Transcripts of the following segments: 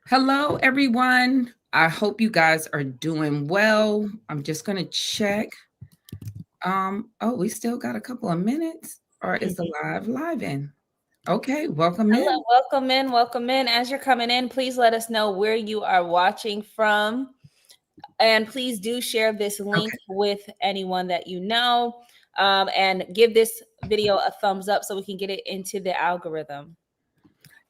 Hello, everyone. I hope you guys are doing well. I'm just going to check. Oh, we still got a couple of minutes, or is the live in? Okay, welcome Hello, in. welcome in, welcome in. As you're coming in, please let us know where you are watching from. And please do share this link Okay. with anyone that you know. And give this video a thumbs up so we can get it into the algorithm.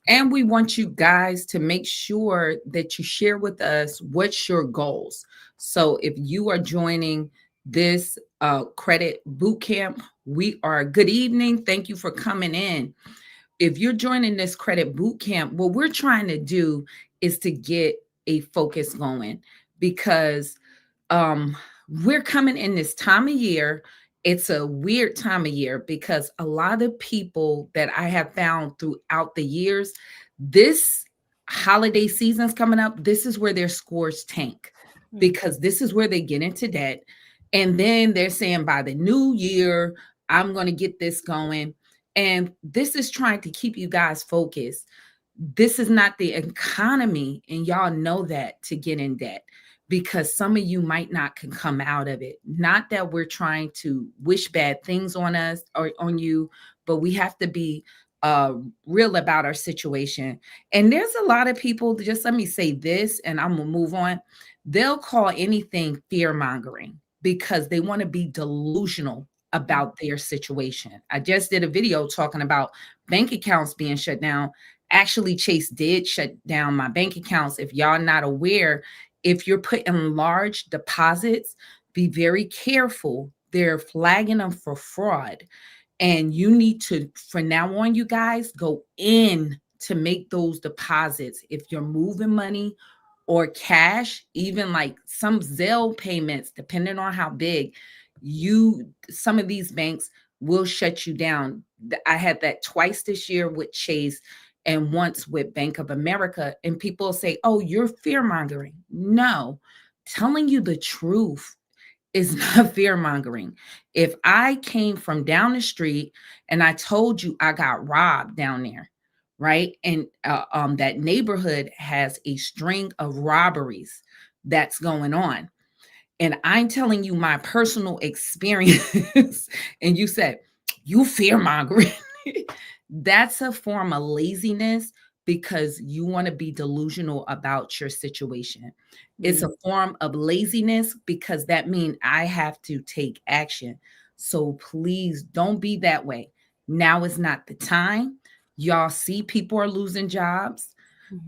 And we want you guys to make sure that you share with us what's your goals. So if you are joining this credit boot camp, we are good evening. Thank you for coming in. If you're joining this credit boot camp, what we're trying to do is to get a focus going because um, we're coming in this time of year. It's a weird time of year because a lot of people that I have found throughout the years, this holiday season's coming up. This is where their scores tank because this is where they get into debt. And then they're saying by the new year, I'm going to get this going. And this is trying to keep you guys focused. This is not the economy, and y'all know that, to get in debt because some of you might not can come out of it. Not that we're trying to wish bad things on us or on you, but we have to be real about our situation. And there's a lot of people, just let me say this and I'm gonna move on. They'll call anything fear mongering because they want to be delusional about their situation. I just did a video talking about bank accounts being shut down. Actually, Chase did shut down my bank accounts. If y'all not aware, if you're putting large deposits, be very careful. They're flagging them for fraud. And you need to, from now on, you guys, go in to make those deposits. If you're moving money or cash, even like some Zelle payments, depending on how big, some of these banks will shut you down. I had that twice this year with Chase and once with Bank of America. And people say, oh, you're fear mongering. No, telling you the truth is not fear mongering. If I came from down the street and I told you I got robbed down there, right? And that neighborhood has a string of robberies that's going on. And I'm telling you my personal experience, and you said, you fear mongering. That's a form of laziness because you want to be delusional about your situation. It's a form of laziness because that means I have to take action. So please don't be that way. Now is not the time. Y'all see people are losing jobs.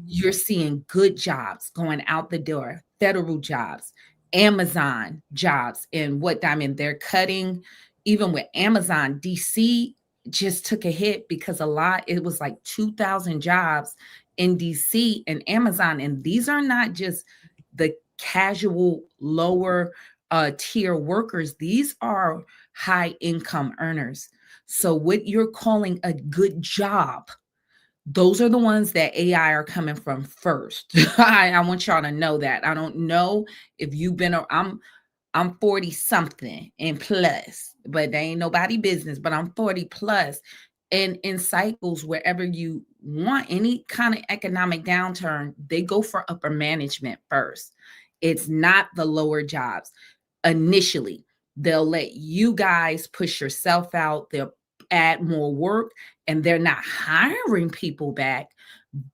You're seeing good jobs going out the door, federal jobs, Amazon jobs, and what I mean, they're cutting. Even with Amazon, DC just took a hit because it was like 2,000 jobs in DC and Amazon. And these are not just the casual lower tier workers, these are high income earners. So, what you're calling a good job, those are the ones that AI are coming from first. I want y'all to know that. I don't know if you've been. I'm 40 something and plus, but they ain't nobody business. But I'm 40 plus, and in cycles wherever you want any kind of economic downturn, they go for upper management first. It's not the lower jobs initially. They'll let you guys push yourself out. They'll add more work and they're not hiring people back,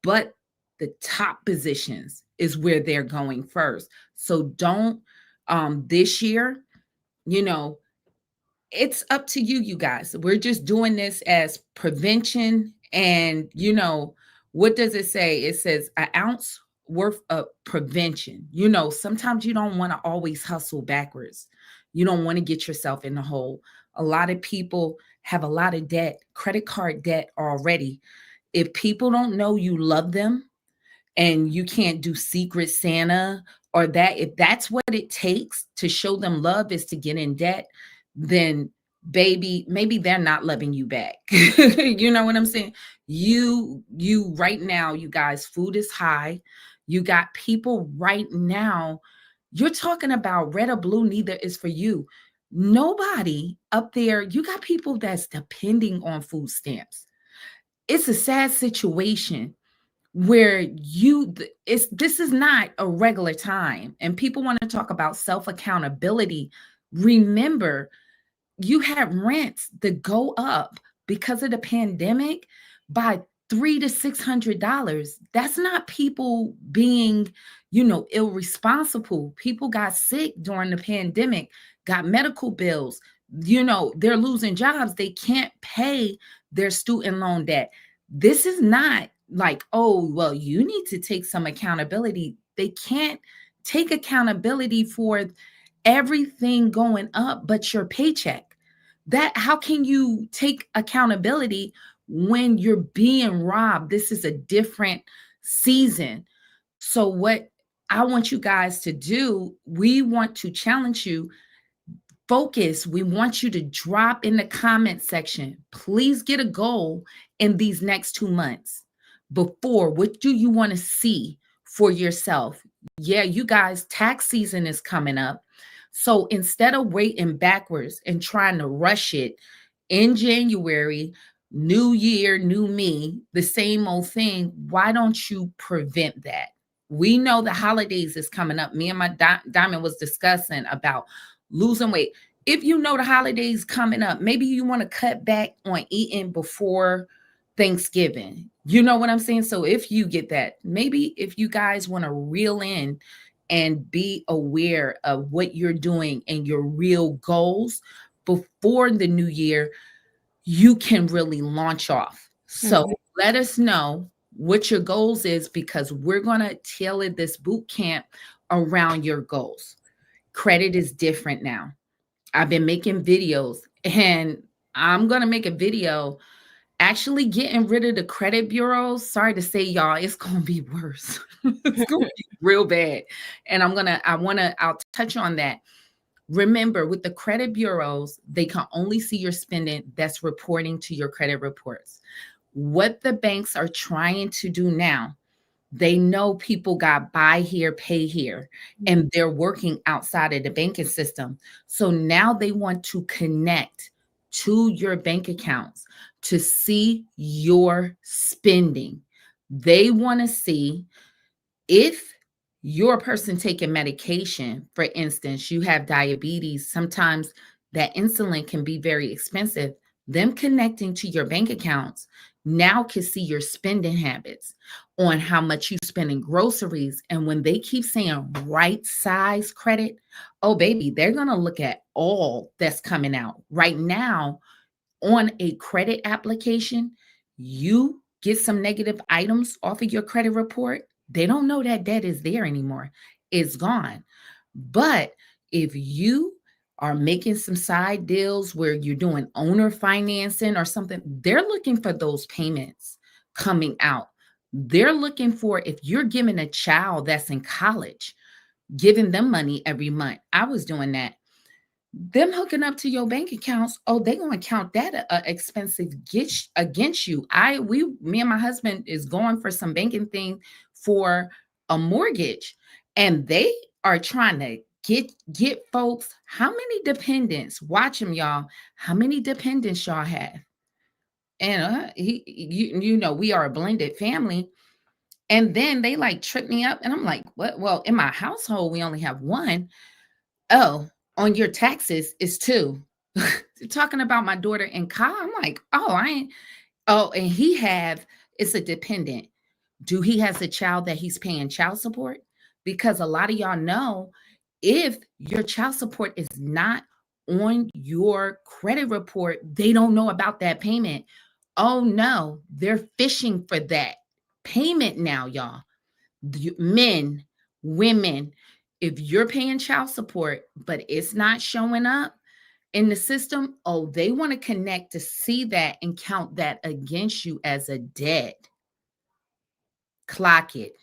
but the top positions is where they're going first. So don't this year, you know, it's up to you, you guys. We're just doing this as prevention. And, what does it say? It says an ounce worth of prevention. Sometimes you don't want to always hustle backwards. You don't want to get yourself in the hole. A lot of people have a lot of debt, credit card debt already. If people don't know you love them and you can't do secret Santa or that, if that's what it takes to show them love is to get in debt, then baby, maybe they're not loving you back. You know what I'm saying? You right now, you guys, food is high. You got people right now. You're talking about red or blue, neither is for you. Nobody up there, you got people that's depending on food stamps. It's a sad situation where this is not a regular time, and people want to talk about self accountability. Remember, you have rents that go up because of the pandemic by $300 to $600. That's not people being, irresponsible. People got sick during the pandemic, got medical bills. They're losing jobs. They can't pay their student loan debt. This is not like, oh, well, you need to take some accountability. They can't take accountability for everything going up but your paycheck. That how can you take accountability when you're being robbed? This is a different season. So what I want you guys to do, we want to challenge you. Focus. We want you to drop in the comment section. Please get a goal in these next 2 months. Before, what do you want to see for yourself? Yeah, you guys, tax season is coming up. So instead of waiting backwards and trying to rush it in January, new year, new me, the same old thing, why don't you prevent that? We know the holidays is coming up. Me and my Diamond was discussing about losing weight. If you know the holidays coming up, maybe you want to cut back on eating before Thanksgiving. You know what I'm saying? So if you get that, maybe if you guys want to reel in and be aware of what you're doing and your real goals before the new year, you can really launch off. So Mhm. let us know what your goals is, because we're going to tailor this boot camp around your goals. Credit is different now. I've been making videos, and I'm going to make a video actually getting rid of the credit bureaus. Sorry to say, y'all, it's going to be worse. It's going to be real bad. And I'll touch on that. Remember, with the credit bureaus, they can only see your spending that's reporting to your credit reports. What the banks are trying to do now, they know people got buy here, pay here, and they're working outside of the banking system. So now they want to connect to your bank accounts to see your spending. They want to see if you're a person taking medication. For instance, you have diabetes, sometimes that insulin can be very expensive. Them connecting to your bank accounts now can see your spending habits on how much you spend in groceries. And when they keep saying right size credit, oh, baby, they're going to look at all that's coming out right now on a credit application. You get some negative items off of your credit report, they don't know that debt is there anymore. It's gone. But if you are making some side deals where you're doing owner financing or something, they're looking for those payments coming out. They're looking for, if you're giving a child that's in college, giving them money every month. I was doing that. Them hooking up to your bank accounts, oh, they gonna count that a expensive gift against you. Me and my husband is going for some banking thing for a mortgage, and they are trying to get folks. How many dependents? Watch them, y'all. How many dependents y'all have? And we are a blended family. And then they like trip me up, and I'm like, what? Well, in my household, we only have one. Oh, on your taxes is two. Talking about my daughter in college, I'm like, oh, I ain't. Oh, and it's a dependent. Do he has a child that he's paying child support? Because a lot of y'all know, if your child support is not on your credit report, they don't know about that payment. Oh no, they're fishing for that payment now, y'all. Men, women, if you're paying child support, but it's not showing up in the system, oh, they want to connect to see that and count that against you as a debt. Clock it,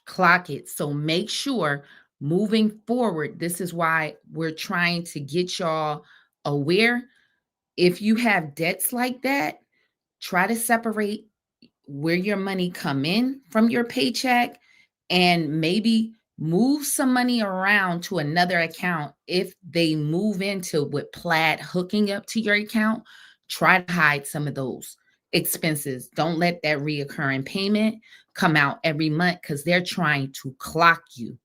clock it. So make sure moving forward, this is why we're trying to get y'all aware. If you have debts like that, try to separate where your money come in from your paycheck, and maybe move some money around to another account. If they move into with Plaid hooking up to your account, try to hide some of those expenses. Don't let that reoccurring payment come out every month because they're trying to clock you.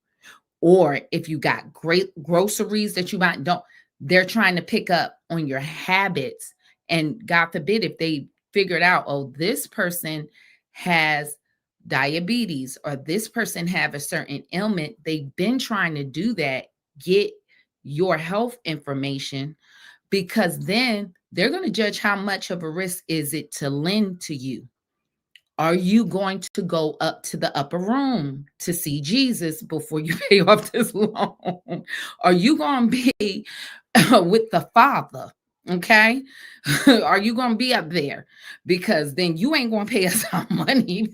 Or if you got great groceries that you might don't, they're trying to pick up on your habits. And God forbid if they figured out, oh, this person has diabetes or this person have a certain ailment, they've been trying to do that, get your health information, because then they're going to judge how much of a risk is it to lend to you. Are you going to go up to the upper room to see Jesus before you pay off this loan? Are you going to be with the Father? Okay. Are you going to be up there? Because then you ain't going to pay us our money.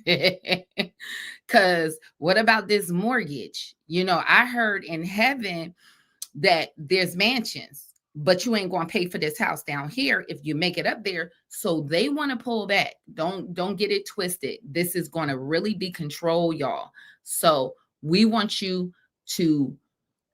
Because what about this mortgage? I heard in heaven that there's mansions, but you ain't going to pay for this house down here if you make it up there. So they want to pull back. Don't get it twisted. This is going to really be control, y'all. So we want you to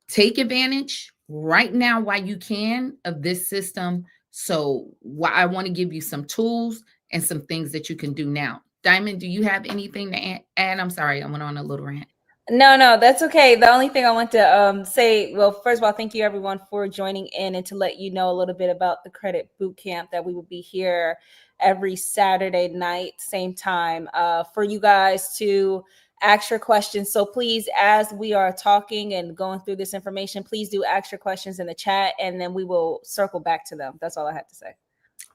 take advantage right now while you can of this system. So I want to give you some tools and some things that you can do now. Diamond, do you have anything to add? I'm sorry, I went on a little rant. No, that's okay. The only thing I want to say, well, first of all, thank you everyone for joining in, and to let you know a little bit about the credit boot camp that we will be here every Saturday night, same time, for you guys to ask your questions. So please, as we are talking and going through this information, please do ask your questions in the chat, and then we will circle back to them. That's all I have to say.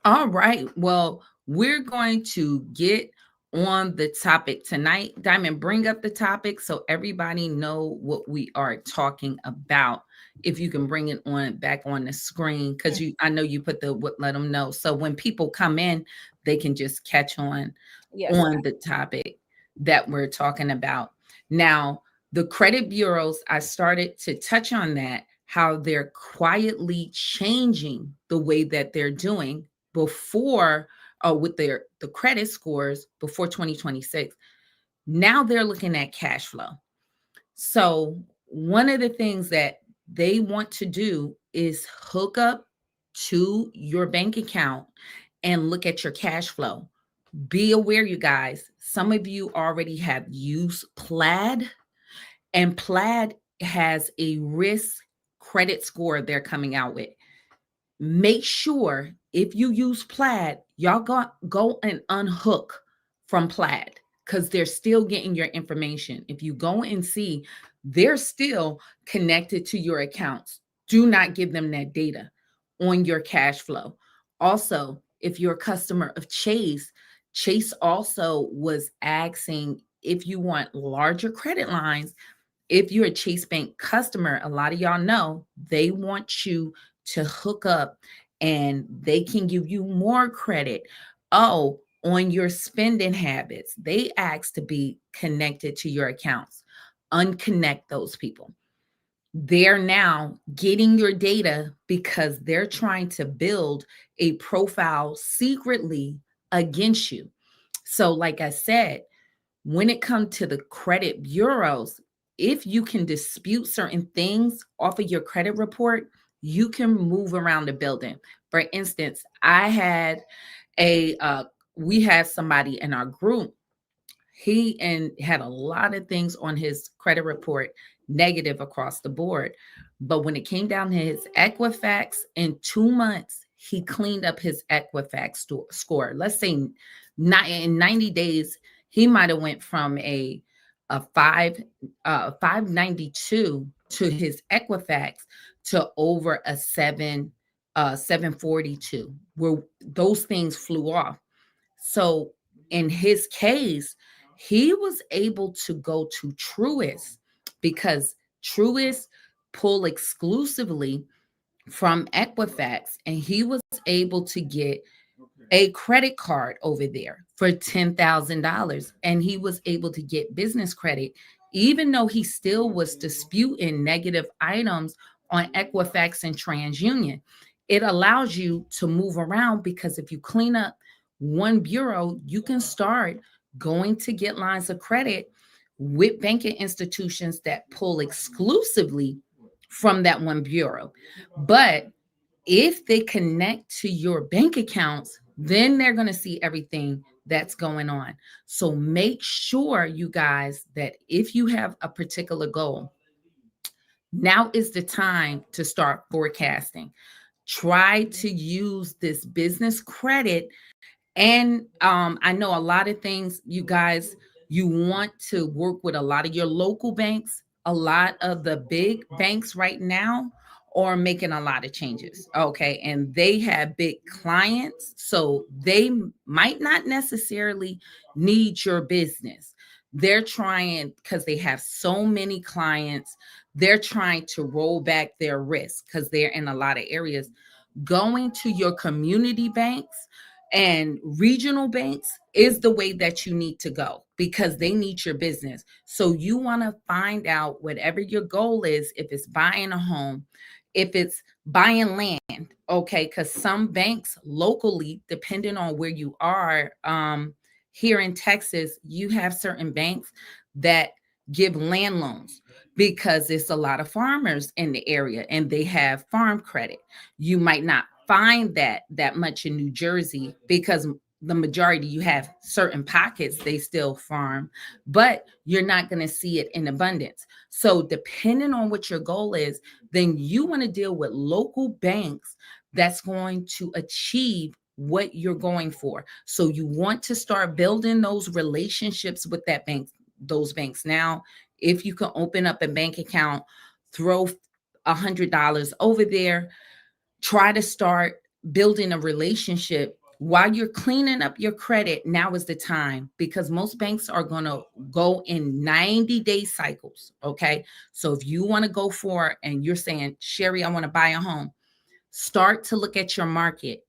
All right. Well, we're going to get on the topic tonight. Diamond, bring up the topic so everybody know what we are talking about. If you can bring it on back on the screen, because I know you put let them know. So when people come in, they can just catch on the topic that we're talking about. Now, the credit bureaus, I started to touch on that, how they're quietly changing the way that they're doing before with the credit scores before 2026. Now they're looking at cash flow. So one of the things that they want to do is hook up to your bank account and look at your cash flow. Be aware, you guys, some of you already have used Plaid, and Plaid has a risk credit score they're coming out with. Make sure if you use Plaid, y'all go and unhook from Plaid, because they're still getting your information. If you go and see, they're still connected to your accounts. Do not give them that data on your cash flow. Also, if you're a customer of Chase also was asking if you want larger credit lines. If you're a Chase Bank customer, a lot of y'all know they want you to hook up and they can give you more credit. Oh, on your spending habits, they ask to be connected to your accounts. Unconnect those people. They're now getting your data because they're trying to build a profile secretly against you. So, like I said, when it comes to the credit bureaus, if you can dispute certain things off of your credit report, you can move around the building. For instance, we had somebody in our group. He had a lot of things on his credit report negative across the board. But when it came down to his Equifax, in 2 months, he cleaned up his Equifax score. Let's say not in 90 days, he might have went from a 592 to his Equifax to over a 742, where those things flew off. So in his case, he was able to go to Truist because Truist pull exclusively from Equifax, and he was able to get a credit card over there for $10,000, and he was able to get business credit, even though he still was disputing negative items on Equifax and TransUnion. It allows you to move around because if you clean up one bureau, you can start going to get lines of credit with banking institutions that pull exclusively from that one bureau. But if they connect to your bank accounts, Then they're going to see everything that's going on. So make sure, you guys, that if you have a particular goal, now is the time to start forecasting. Try to use this business credit. And I know a lot of things, you guys, you want to work with a lot of your local banks. A lot of the big banks right now are making a lot of changes. Okay. And they have big clients. So they might not necessarily need your business. They're trying, because they have so many clients, they're trying to roll back their risk because they're in a lot of areas. Going to your community banks and regional banks is the way that you need to go, because they need your business. So you want to find out whatever your goal is, if it's buying a home, if it's buying land, okay? Because some banks locally, depending on where you are, here in Texas, you have certain banks that give land loans because it's a lot of farmers in the area and they have farm credit. You might not find that much in New Jersey because the majority, you have certain pockets they still farm, but you're not going to see it in abundance. So depending on what your goal is, then you want to deal with local banks that's going to achieve what you're going for. So you want to start building those relationships with that bank, those banks. Now, if you can open up a bank account, throw $100 over there, try to start building a relationship while you're cleaning up your credit. Now is the time, because most banks are going to go in 90-day cycles. Okay. So if you want to go for, and you're saying, Sherry, I want to buy a home, start to look at your market.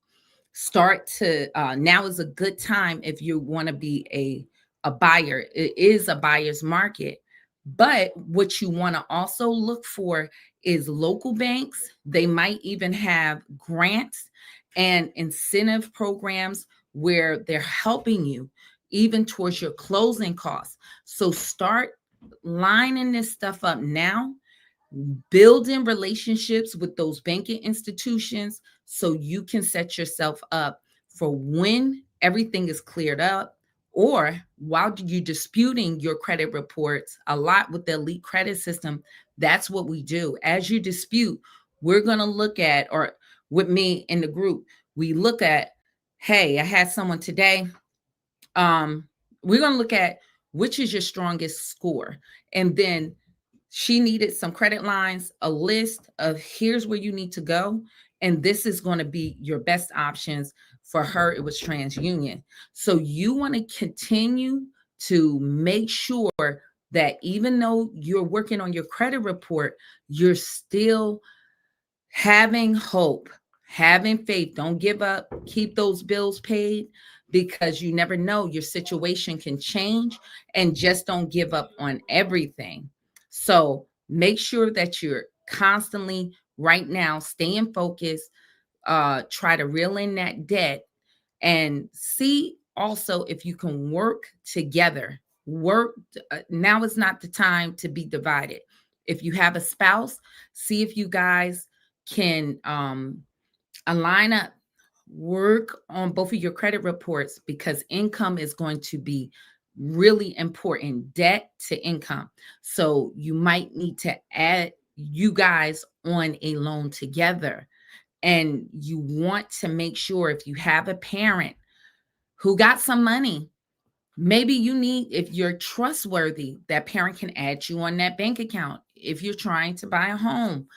Start to, now is a good time if you want to be a buyer. It is a buyer's market. But what you want to also look for is local banks. They might even have grants and incentive programs where they're helping you even towards your closing costs. So start lining this stuff up now, building relationships with those banking institutions so you can set yourself up for when everything is cleared up, or while you're disputing your credit reports. A lot with the elite credit system, that's what we do. As you dispute, we're going to look at, or with me in the group, we look at, hey, I had someone today, um we're going to look at which is your strongest score. And then she needed some credit lines, a list of here's where you need to go. And this is going to be your best options. For her, it was TransUnion. So you want to continue to make sure that even though you're working on your credit report, you're still having hope, having faith. Don't give up. Keep those bills paid, because you never know, your situation can change. And just don't give up on everything. So make sure that you're constantly right now staying focused. Try to reel in that debt, and see also if you can work together. Work, now is not the time to be divided. If you have a spouse, see if you guys can align up, work on both of your credit reports, because income is going to be really important, debt to income. So you might need to add you guys on a loan together. And you want to make sure, if you have a parent who got some money, maybe you need, if you're trustworthy, that parent can add you on that bank account. If you're trying to buy a home,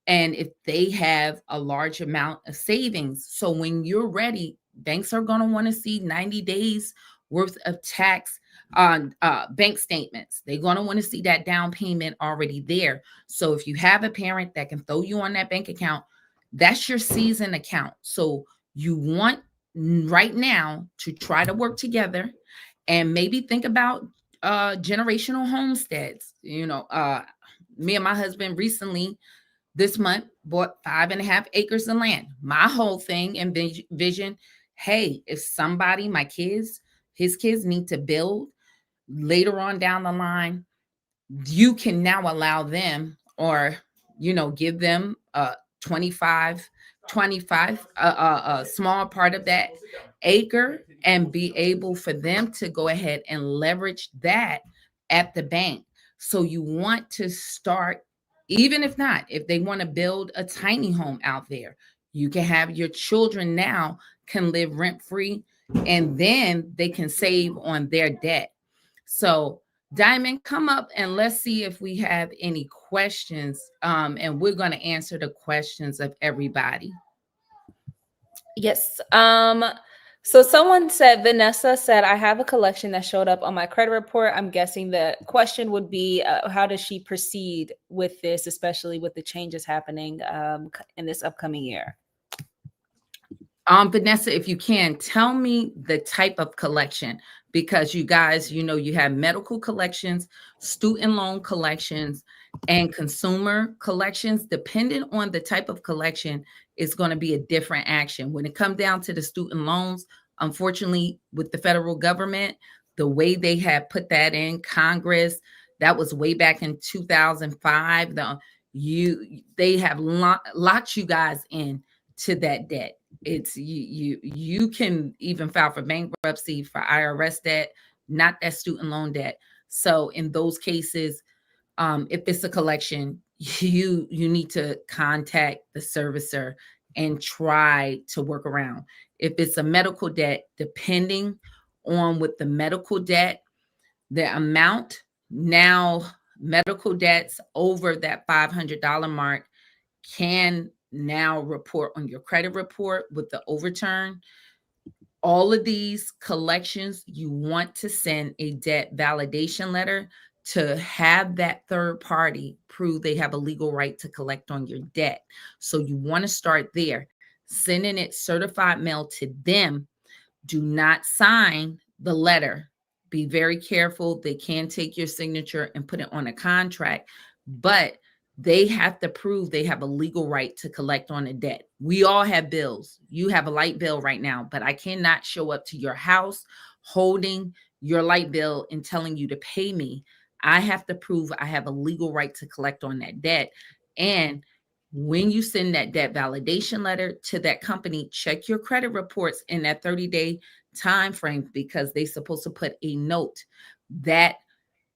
and if they have a large amount of savings, so when you're ready, banks are going to want to see 90 days worth of tax on bank statements. They're going to want to see that down payment already there. So if you have a parent that can throw you on that bank account, that's your season account. So you want right now to try to work together, and maybe think about generational homesteads. Me and my husband recently this month bought 5.5 acres of land. My whole thing and vision, hey, if somebody, my kids, his kids need to build later on down the line, you can now allow them, or give them 25 a small part of that, acre and be able for them to go ahead and leverage that at the bank. So you want to start, even if not, if they want to build a tiny home out there, you can have your children now can live rent free, and then they can save on their debt. So, Diamond, come up and let's see if we have any questions. And we're going to answer the questions of everybody. Yes. So someone said, Vanessa said, I have a collection that showed up on my credit report. I'm guessing the question would be, how does she proceed with this, especially with the changes happening in this upcoming year? Vanessa, if you can tell me the type of collection, because you guys, you have medical collections, student loan collections, and consumer collections. Depending on the type of collection, it's going to be a different action. When it comes down to the student loans, unfortunately, with the federal government, the way they have put that in Congress, that was way back in 2005. They have locked you guys in to that debt. It's you can even file for bankruptcy for IRS debt, not that student loan debt. So in those cases, if it's a collection, you need to contact the servicer and try to work around. If it's a medical debt, depending on what the medical debt, the amount, now medical debts over that $500 mark can now report on your credit report with the overturn. All of these collections, you want to send a debt validation letter to have that third party prove they have a legal right to collect on your debt. So you want to start there, sending it certified mail to them. Do not sign the letter. Be very careful. They can take your signature and put it on a contract, but they have to prove they have a legal right to collect on a debt. We all have bills. You have a light bill right now, but I cannot show up to your house holding your light bill and telling you to pay me. I have to prove I have a legal right to collect on that debt. And when you send that debt validation letter to that company, check your credit reports in that 30-day time frame, because they're supposed to put a note that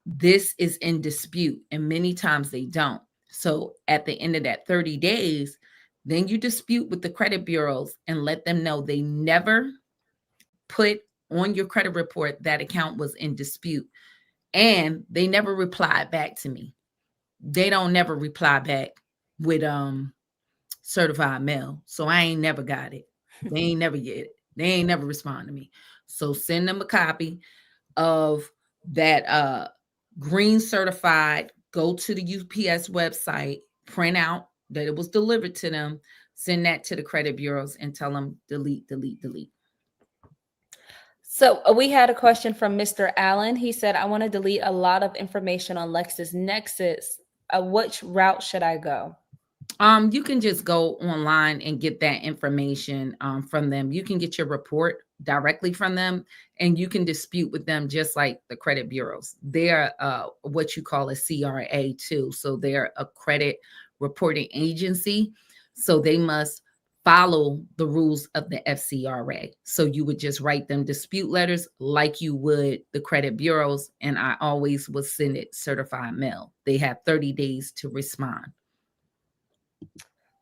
this is in dispute, and many times they don't. So at the end of that 30 days, then you dispute with the credit bureaus and let them know they never put on your credit report that account was in dispute, and they never replied back to me. They don't never reply back with certified mail. So I ain't never got it. They ain't never get it. They ain't never respond to me. So send them a copy of that green certified. Go to the UPS website, print out that it was delivered to them, send that to the credit bureaus and tell them delete, delete, delete. So we had a question from Mr. Allen. He said, I want to delete a lot of information on LexisNexis. Which route should I go? You can just go online and get that information from them. You can get your report directly from them, and you can dispute with them just like the credit bureaus. They're what you call a CRA too. So they're a credit reporting agency. So they must follow the rules of the FCRA. So you would just write them dispute letters like you would the credit bureaus. And I always would send it certified mail. They have 30 days to respond.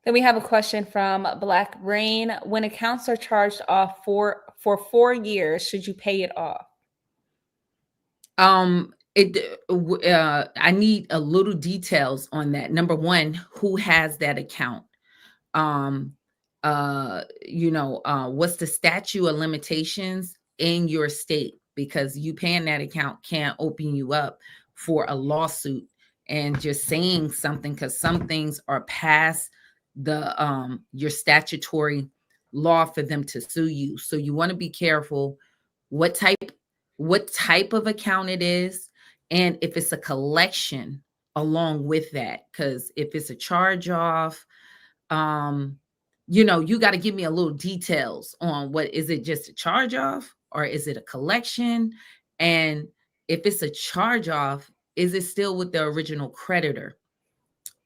Then we have a question from Black Rain. When accounts are charged off for 4 years, should you pay it off? I need a little details on that. Number one, who has that account? What's the statute of limitations in your state? Because you paying that account can't open you up for a lawsuit and just saying something, because some things are past the your statutory law for them to sue you. So you want to be careful what type of account it is, and if it's a collection along with that. Because if it's a charge off, you got to give me a little details on what is it, just a charge off or is it a collection? And if it's a charge off, is it still with the original creditor?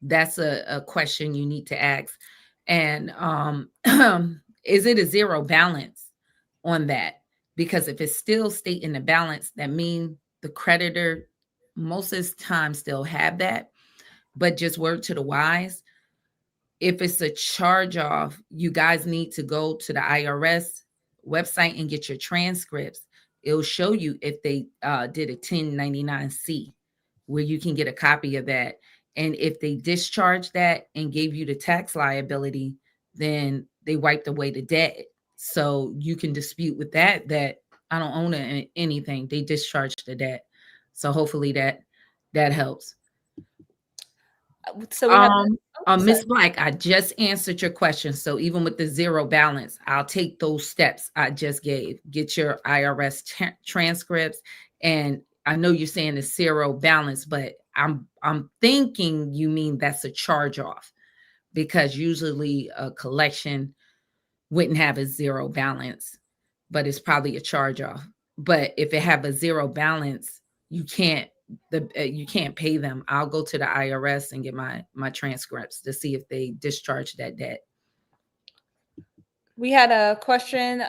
That's a question you need to ask. And is it a zero balance? on that, because if it's still stating the balance, that means the creditor most of the time still have that. But just word to the wise, if it's a charge off, you guys need to go to the IRS website and get your transcripts. It'll show you if they did a 1099-C, where you can get a copy of that. And if they discharged that and gave you the tax liability, then they wiped away the debt. So you can dispute with that, that I don't own anything. They discharged the debt. So hopefully that helps. So we have, oh, sorry. Miss Black, I just answered your question. So even with the zero balance, I'll take those steps I just gave. Get your IRS transcripts, and I know you're saying it's zero balance, but I'm thinking you mean that's a charge off, because usually a collection wouldn't have a zero balance, but it's probably a charge off. But if it have a zero balance, you can't you can't pay them. I'll go to the IRS and get my transcripts to see if they discharge that debt. We had a question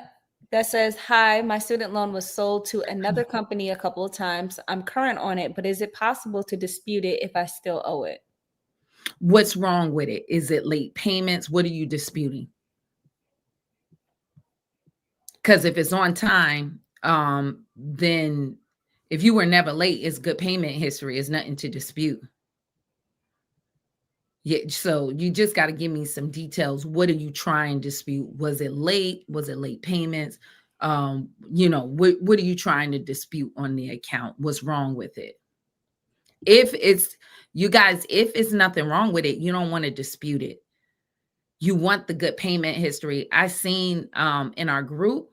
that says, "Hi, my student loan was sold to another company a couple of times. I'm current on it, but is it possible to dispute it if I still owe it?" What's wrong with it? Is it late payments? What are you disputing? Because if it's on time, then if you were never late, it's good payment history. It's nothing to dispute. Yeah, so you just got to give me some details. What are you trying to dispute? Was it late? Was it late payments? What are you trying to dispute on the account? What's wrong with it? If it's if it's nothing wrong with it, you don't want to dispute it. You want the good payment history. I seen in our group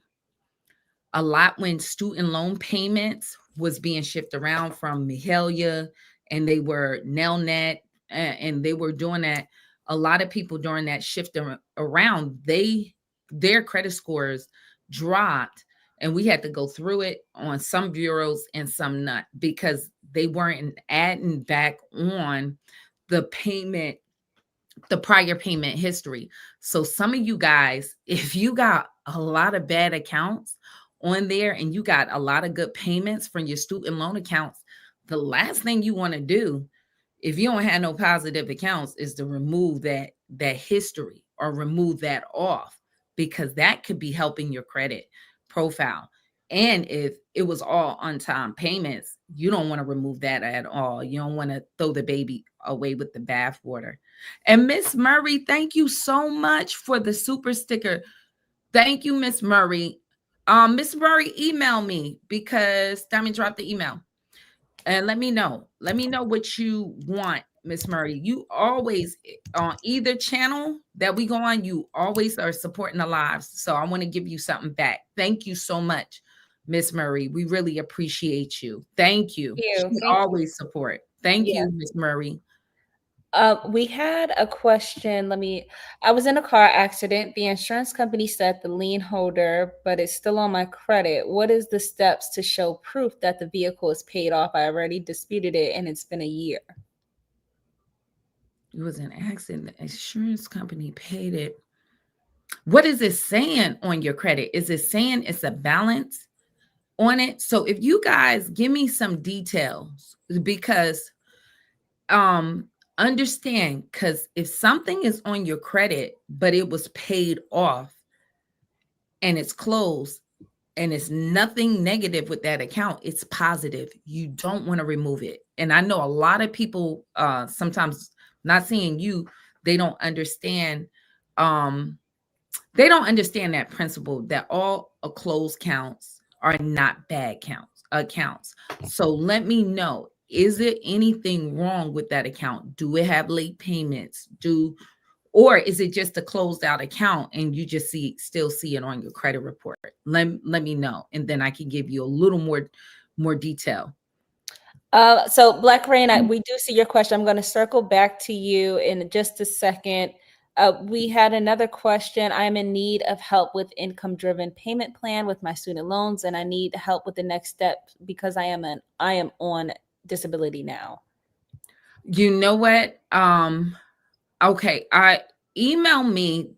a lot when student loan payments was being shifted around from Mahalia, and they were Nelnet, and they were doing that. A lot of people during that shift around, their credit scores dropped, and we had to go through it on some bureaus and some not, because they weren't adding back on the payment, the prior payment history. So some of you guys, if you got a lot of bad accounts on there and you got a lot of good payments from your student loan accounts, the last thing you want to do, if you don't have no positive accounts, is to remove that history or remove that off, because that could be helping your credit profile. And if it was all on time payments, you don't want to remove that at all. You don't want to throw the baby away with the bathwater. And Miss Murray, thank you so much for the super sticker. Thank you, Miss Murray. Miss Murray, email me, because Diamond dropped the email. And let me know. Let me know what you want, Miss Murray. You always, on either channel that we go on, you always are supporting the lives. So I want to give you something back. Thank you so much, Miss Murray. We really appreciate you. Thank you. She Thank you. always support. Thank Yeah. you, Miss Murray. We had a question. I was in a car accident. The insurance company said the lien holder, but it's still on my credit. What is the steps to show proof that the vehicle is paid off? I already disputed it and it's been a year. It was an accident. The insurance company paid it. What is it saying on your credit? Is it saying it's a balance on it? So if you guys give me some details, because understand, because if something is on your credit but it was paid off and it's closed and it's nothing negative with that account, it's positive, you don't want to remove it. And I know a lot of people, sometimes, not seeing you, they don't understand, that principle, that all closed counts are not bad accounts. So let me know, is there anything wrong with that account? Do it have late payments? Or is it just a closed out account and you just still see it on your credit report? Let me know, and then I can give you a little more detail. So Black Rain, we do see your question. I'm going to circle back to you in just a second. We had another question. I am in need of help with income-driven payment plan with my student loans, and I need help with the next step because I am on disability now. You know what? Okay, email me.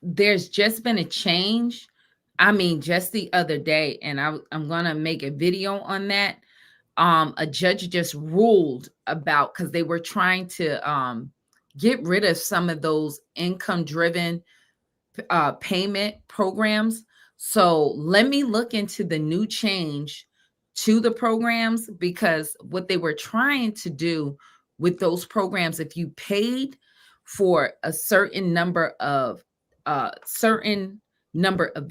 There's just been a change. I mean, just the other day, and I'm gonna make a video on that. A judge just ruled about, because they were trying to get rid of some of those income driven payment programs. So let me look into the new change to the programs, because what they were trying to do with those programs, if you paid for a certain number of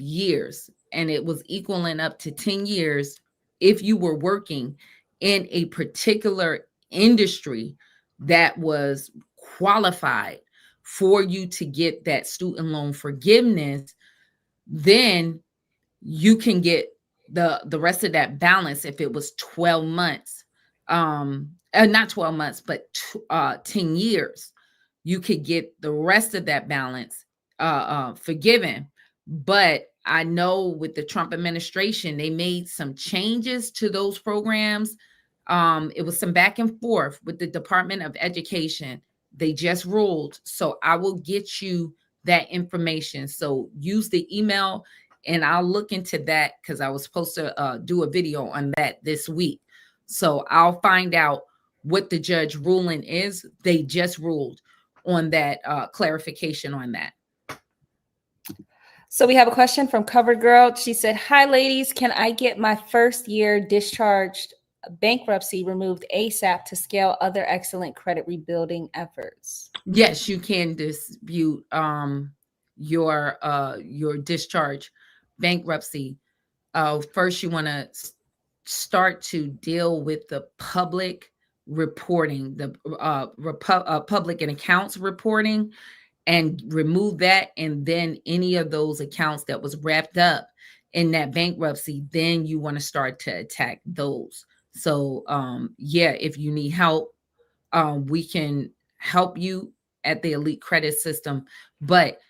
years, and it was equaling up to 10 years, if you were working in a particular industry that was qualified for you to get that student loan forgiveness, then you can get the rest of that balance. If it was 12 months, not 12 months, but 10 years, you could get the rest of that balance forgiven. But I know with the Trump administration, they made some changes to those programs. It was some back and forth with the Department of Education. They just ruled. So I will get you that information. So use the email, and I'll look into that, because I was supposed to do a video on that this week. So I'll find out what the judge ruling is. They just ruled on that clarification on that. So we have a question from Covered Girl. She said, "Hi, ladies. Can I get my first year discharged bankruptcy removed ASAP to scale other excellent credit rebuilding efforts?" Yes, you can dispute your discharge bankruptcy. First, you want to start to deal with the public reporting, the public and accounts reporting, and remove that. And then any of those accounts that was wrapped up in that bankruptcy, then you want to start to attack those. So yeah, if you need help, we can help you at the Elite Credit System. But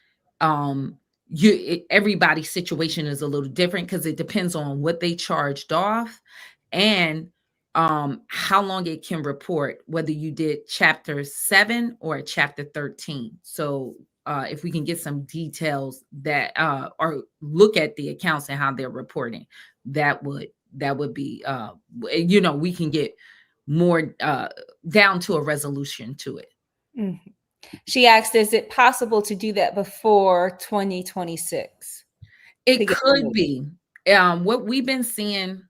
everybody's situation is a little different, because it depends on what they charged off, and how long it can report, whether you did chapter 7 or chapter 13. So if we can get some details that or look at the accounts and how they're reporting, that would be we can get more down to a resolution to it. Mm-hmm. She asked, "Is it possible to do that before 2026?" It could be. What we've been seeing,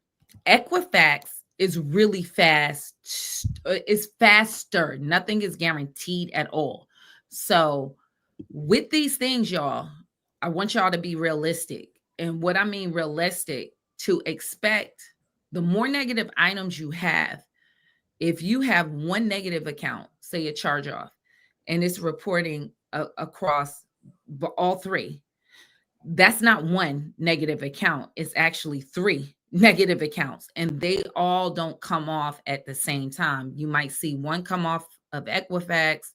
Equifax is really fast. It's faster. Nothing is guaranteed at all. So with these things, y'all, I want y'all to be realistic. And what I mean realistic, to expect the more negative items you have. If you have one negative account, say a charge off, and it's reporting across all three, that's not one negative account. It's actually three negative accounts, and they all don't come off at the same time. You might see one come off of Equifax,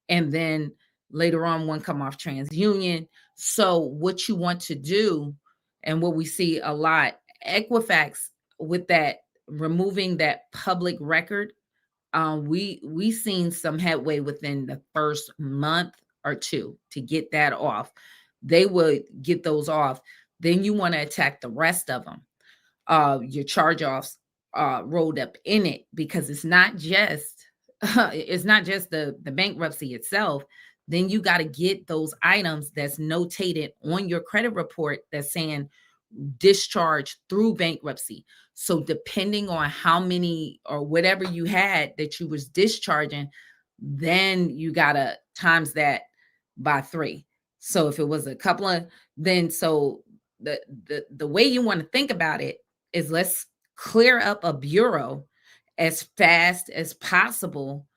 and then later on one come off TransUnion. So what you want to do, and what we see a lot, Equifax, with that removing that public record, we seen some headway within the first month or two to get that off. They would get those off. Then you want to attack the rest of them. Your charge-offs rolled up in it, because it's not just the bankruptcy itself. Then you got to get those items that's notated on your credit report that's saying discharge through bankruptcy. So depending on how many or whatever you had that you was discharging, then you gotta times that by 3. So if it was a couple of, then so the way you want to think about it is, let's clear up a bureau as fast as possible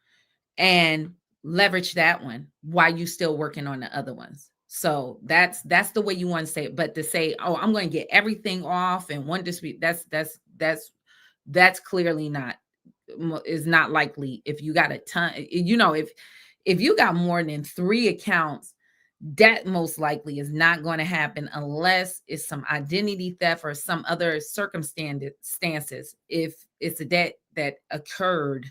and leverage that one while you still working on the other ones. So that's the way you want to say it. But to say, oh, I'm going to get everything off in one dispute, that's clearly not, is not likely. If you got a ton, if you got more than 3 accounts, that most likely is not going to happen unless it's some identity theft or some other circumstances. If it's a debt that occurred,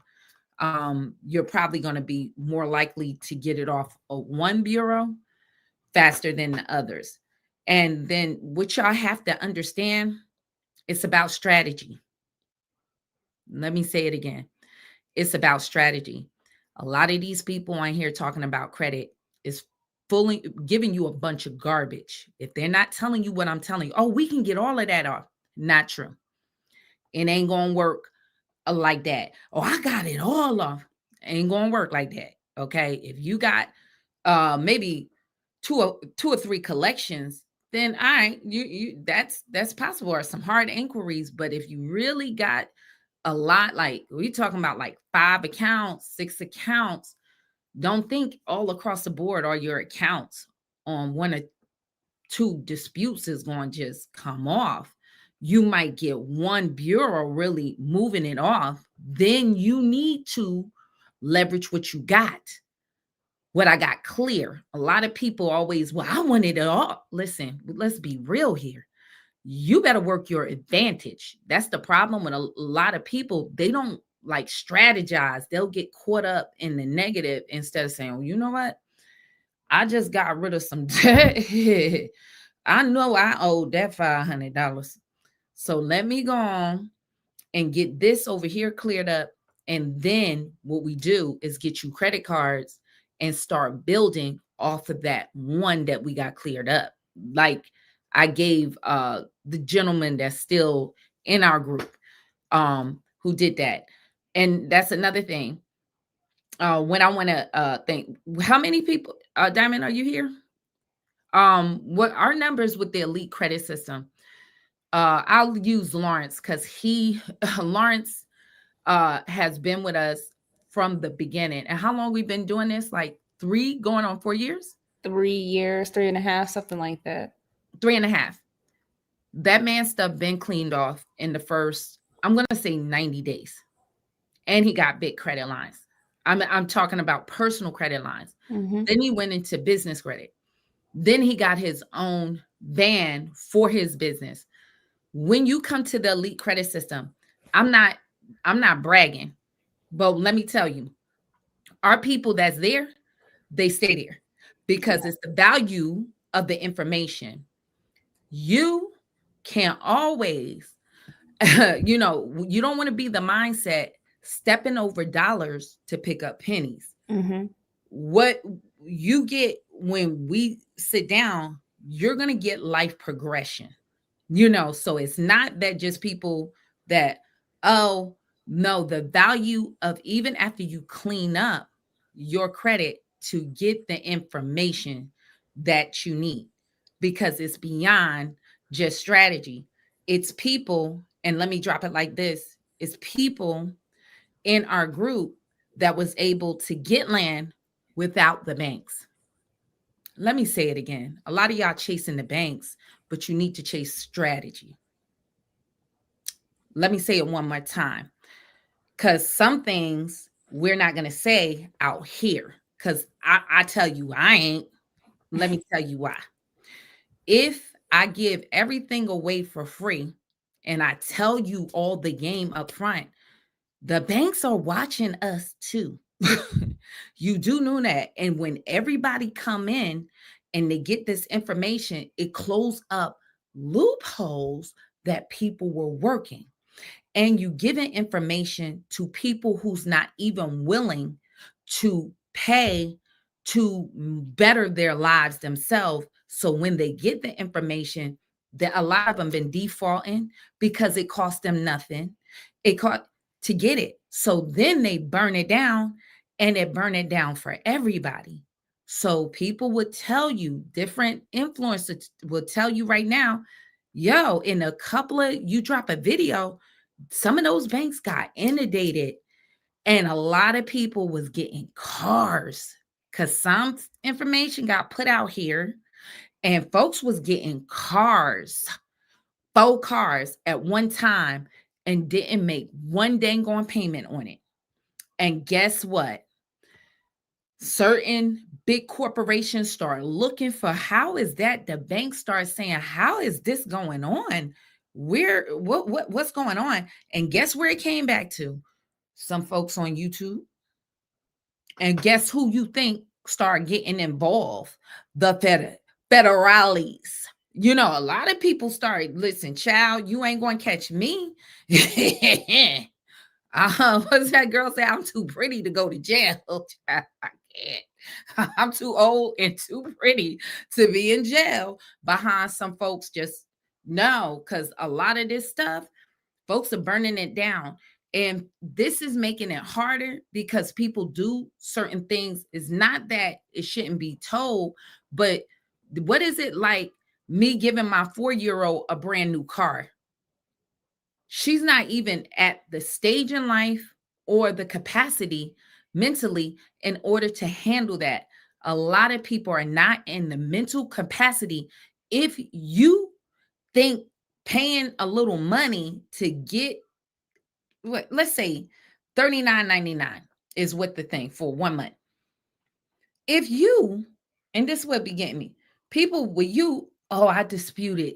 you're probably going to be more likely to get it off of one bureau faster than the others. And then what y'all have to understand, it's about strategy. Let me say it again. It's about strategy. A lot of these people on here talking about credit is fully giving you a bunch of garbage. If they're not telling you what I'm telling you, oh, we can get all of that off. Not true. It ain't gonna work like that. Oh, I got it all off. Ain't gonna work like that. Okay. If you got maybe two or three collections, then all right, you that's possible, or some hard inquiries. But if you really got a lot, like we talking about like 5 accounts, 6 accounts, don't think all across the board are your accounts on one or two disputes is going to just come off. You might get one bureau really moving it off. Then you need to leverage what you got. What I got clear. A lot of people always, well, I wanted it all. Listen, let's be real here. You better work your advantage. That's the problem with a lot of people. They don't like strategize. They'll get caught up in the negative instead of saying, well, you know what? I just got rid of some debt. I know I owe that $500. So let me go on and get this over here cleared up. And then what we do is get you credit cards and start building off of that one that we got cleared up. Like I gave the gentleman that's still in our group who did that. And that's another thing. When I want to think, how many people, Diamond, are you here? What our numbers with the elite credit system? I'll use Lawrence because he Lawrence has been with us from the beginning. And how long we've been doing this? Like 3 going on 4 years? 3 years, 3.5, something like that. 3.5. That man's stuff been cleaned off in the first, I'm gonna say 90 days. And he got big credit lines. I'm talking about personal credit lines. Mm-hmm. Then he went into business credit. Then he got his own van for his business. When you come to the elite credit system, I'm not bragging, but let me tell you, our people that's there, they stay there because it's the value of the information. You can't always, you don't want to be the mindset stepping over dollars to pick up pennies. Mm-hmm. What you get when we sit down, you're going to get life progression. So it's not that just people that, oh, no, the value of even after you clean up your credit to get the information that you need, because it's beyond just strategy. It's people, and let me drop it like this, it's people in our group that was able to get land without the banks. Let me say it again. A lot of y'all chasing the banks, but you need to chase strategy. Let me say it one more time, because some things we're not going to say out here, because I tell you, I ain't. Let me tell you why. If I give everything away for free and I tell you all the game up front, the banks are watching us too. You do know that. And when everybody come in and they get this information, it close up loopholes that people were working. And you giving information to people who's not even willing to pay to better their lives themselves. So when they get the information, that a lot of them been defaulting because it cost them nothing. It cost to get it. So then they burn it down, and it burn it down for everybody. So people would tell you, different influencers will tell you right now, yo, in a couple of, you drop a video, some of those banks got inundated, and a lot of people was getting cars because some information got put out here, and folks was getting cars, 4 cars at one time, and didn't make one dang on payment on it. And guess what? Certain big corporations start looking for, how is that? The bank starts saying, how is this going on? What's going on? And guess where it came back to? Some folks on YouTube. And guess who you think start getting involved? The federales. A lot of people start, listen, child, you ain't going to catch me. What's that girl say? I'm too pretty to go to jail. I can't. I'm too old and too pretty to be in jail behind some folks. Just no, because a lot of this stuff, folks are burning it down. And this is making it harder because people do certain things. It's not that it shouldn't be told, but what is it like me giving my 4-year-old a brand new car? She's not even at the stage in life or the capacity mentally in order to handle that. A lot of people are not in the mental capacity. If you think paying a little money to get, let's say $39.99 is what the thing for 1 month. If you, and this would be getting me, people with you, oh, I disputed.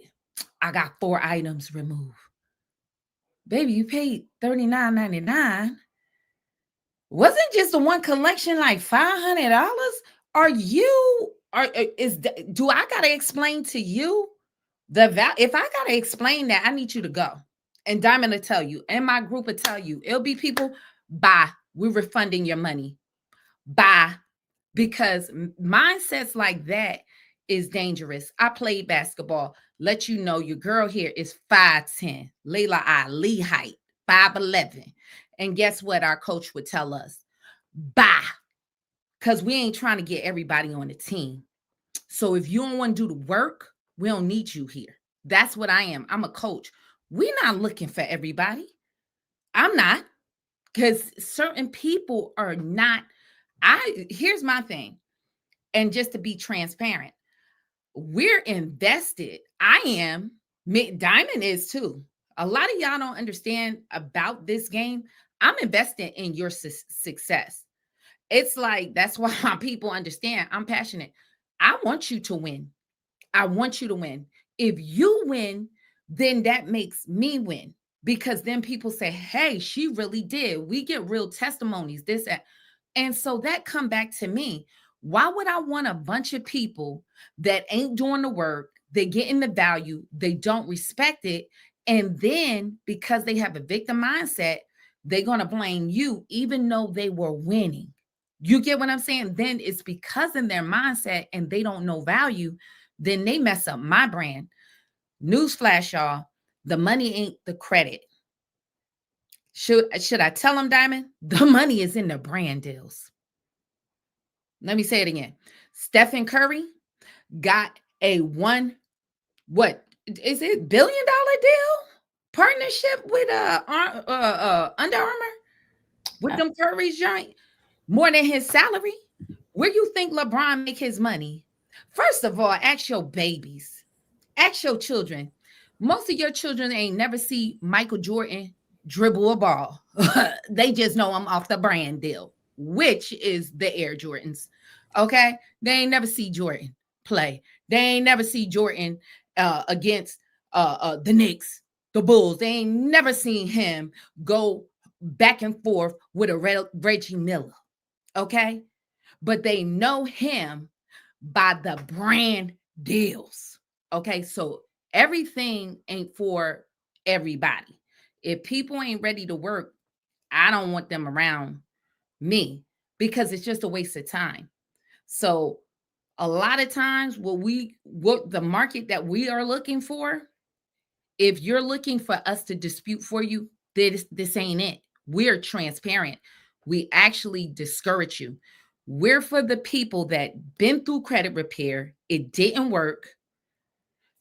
I got 4 items removed. Baby, you paid $39.99. Wasn't just the one collection like $500? Are you do I gotta explain to you the value? If I gotta explain that, I need you to go. And Diamond will tell you, and my group will tell you. It'll be people, bye, we're refunding your money. Bye. Because mindsets like that is dangerous. I played basketball. Let you know your girl here is 5'10", Layla Ali height, 5'11". And guess what our coach would tell us? Bye. Because we ain't trying to get everybody on the team. So if you don't want to do the work, we don't need you here. That's what I am. I'm a coach. We're not looking for everybody. I'm not. Because certain people are not. Here's my thing. And just to be transparent, we're invested. I am. Diamond is too. A lot of y'all don't understand about this game. I'm invested in your success. It's like, that's why people understand I'm passionate. I want you to win. I want you to win. If you win, then that makes me win, because then people say, hey, she really did. We get real testimonies, this, that. And so that come back to me. Why would I want a bunch of people that ain't doing the work, they getting the value, they don't respect it, and then because they have a victim mindset, they're going to blame you even though they were winning? You get what I'm saying? Then it's because in their mindset and they don't know value, then they mess up my brand. Newsflash, y'all, the money ain't the credit. Should I tell them, Diamond? The money is in the brand deals. Let me say it again. Stephen Curry got a what is it, $1 billion deal partnership with Under Armour with them Curry's joint, more than his salary. Where you think LeBron make his money? First of all, ask your babies, ask your children. Most of your children ain't never see Michael Jordan dribble a ball. They just know I'm off the brand deal, which is the Air Jordans. Okay, they ain't never see Jordan play. They ain't never see Jordan against the Knicks, the Bulls. They ain't never seen him go back and forth with a Reggie Miller. Okay, but they know him by the brand deals. Okay, so everything ain't for everybody. If people ain't ready to work, I don't want them around me, because it's just a waste of time. So a lot of times what the market that we are looking for, if you're looking for us to dispute for you, this ain't it. We're transparent. We actually discourage you. We're for the people that been through credit repair, it didn't work,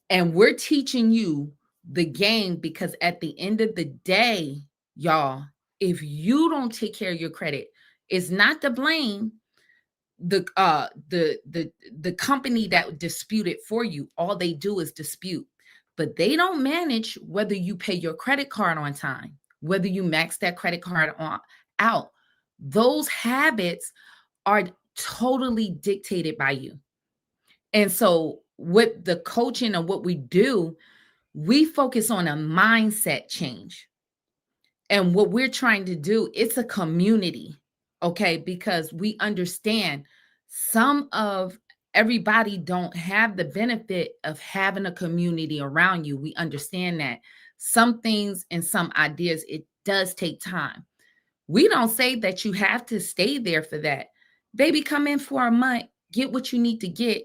and we're teaching you the game, because at the end of the day, y'all, if you don't take care of your credit, it's not to blame the company that disputed for you. All they do is dispute, but they don't manage whether you pay your credit card on time, whether you max that credit card out. Those habits are totally dictated by you. And so with the coaching and what we do, we focus on a mindset change. And what we're trying to do, it's a community, okay? Because we understand some of everybody don't have the benefit of having a community around you. We understand that some things and some ideas, it does take time. We don't say that you have to stay there for that. Baby, come in for a month, get what you need to get,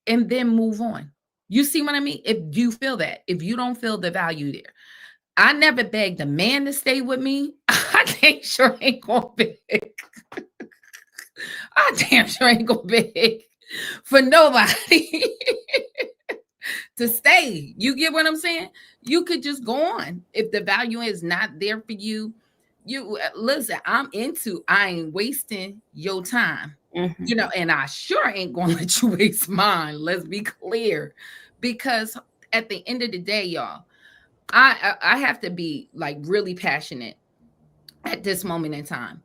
and then move on. You see what I mean? If you feel that, if you don't feel the value there. I never begged a man to stay with me. I damn sure ain't gonna beg. I damn sure ain't gonna beg for nobody to stay. You get what I'm saying? You could just go on. If the value is not there for you, you listen, I ain't wasting your time. Mm-hmm. And I sure ain't gonna let you waste mine. Let's be clear. Because at the end of the day, y'all, I have to be like really passionate at this moment in time.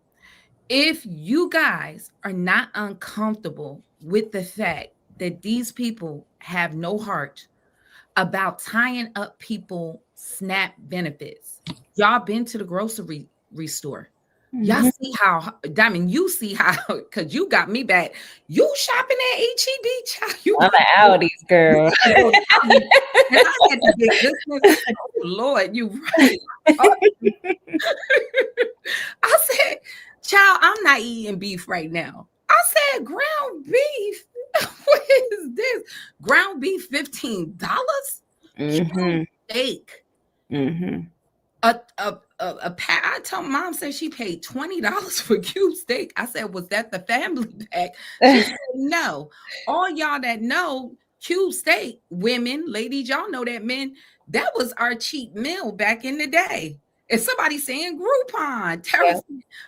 If you guys are not uncomfortable with the fact that these people have no heart about tying up people SNAP benefits, y'all been to the grocery store. Y'all Mm-hmm. see how, Diamond, you see how, because you got me back. You shopping at HEB, child. You I'm an Audis girl. and I had to get this one. Oh, Lord, you right. I said, child, I'm not eating beef right now. I said, ground beef. What is this? Ground beef, $15? Mm-hmm. Steak. Mm-hmm. A pack. I told mom, said she paid $20 for cube steak. I said, was that the family pack? She said, no. All y'all that know cube steak, women, ladies, y'all know that men, that was our cheap meal back in the day. If somebody saying Groupon, Yeah.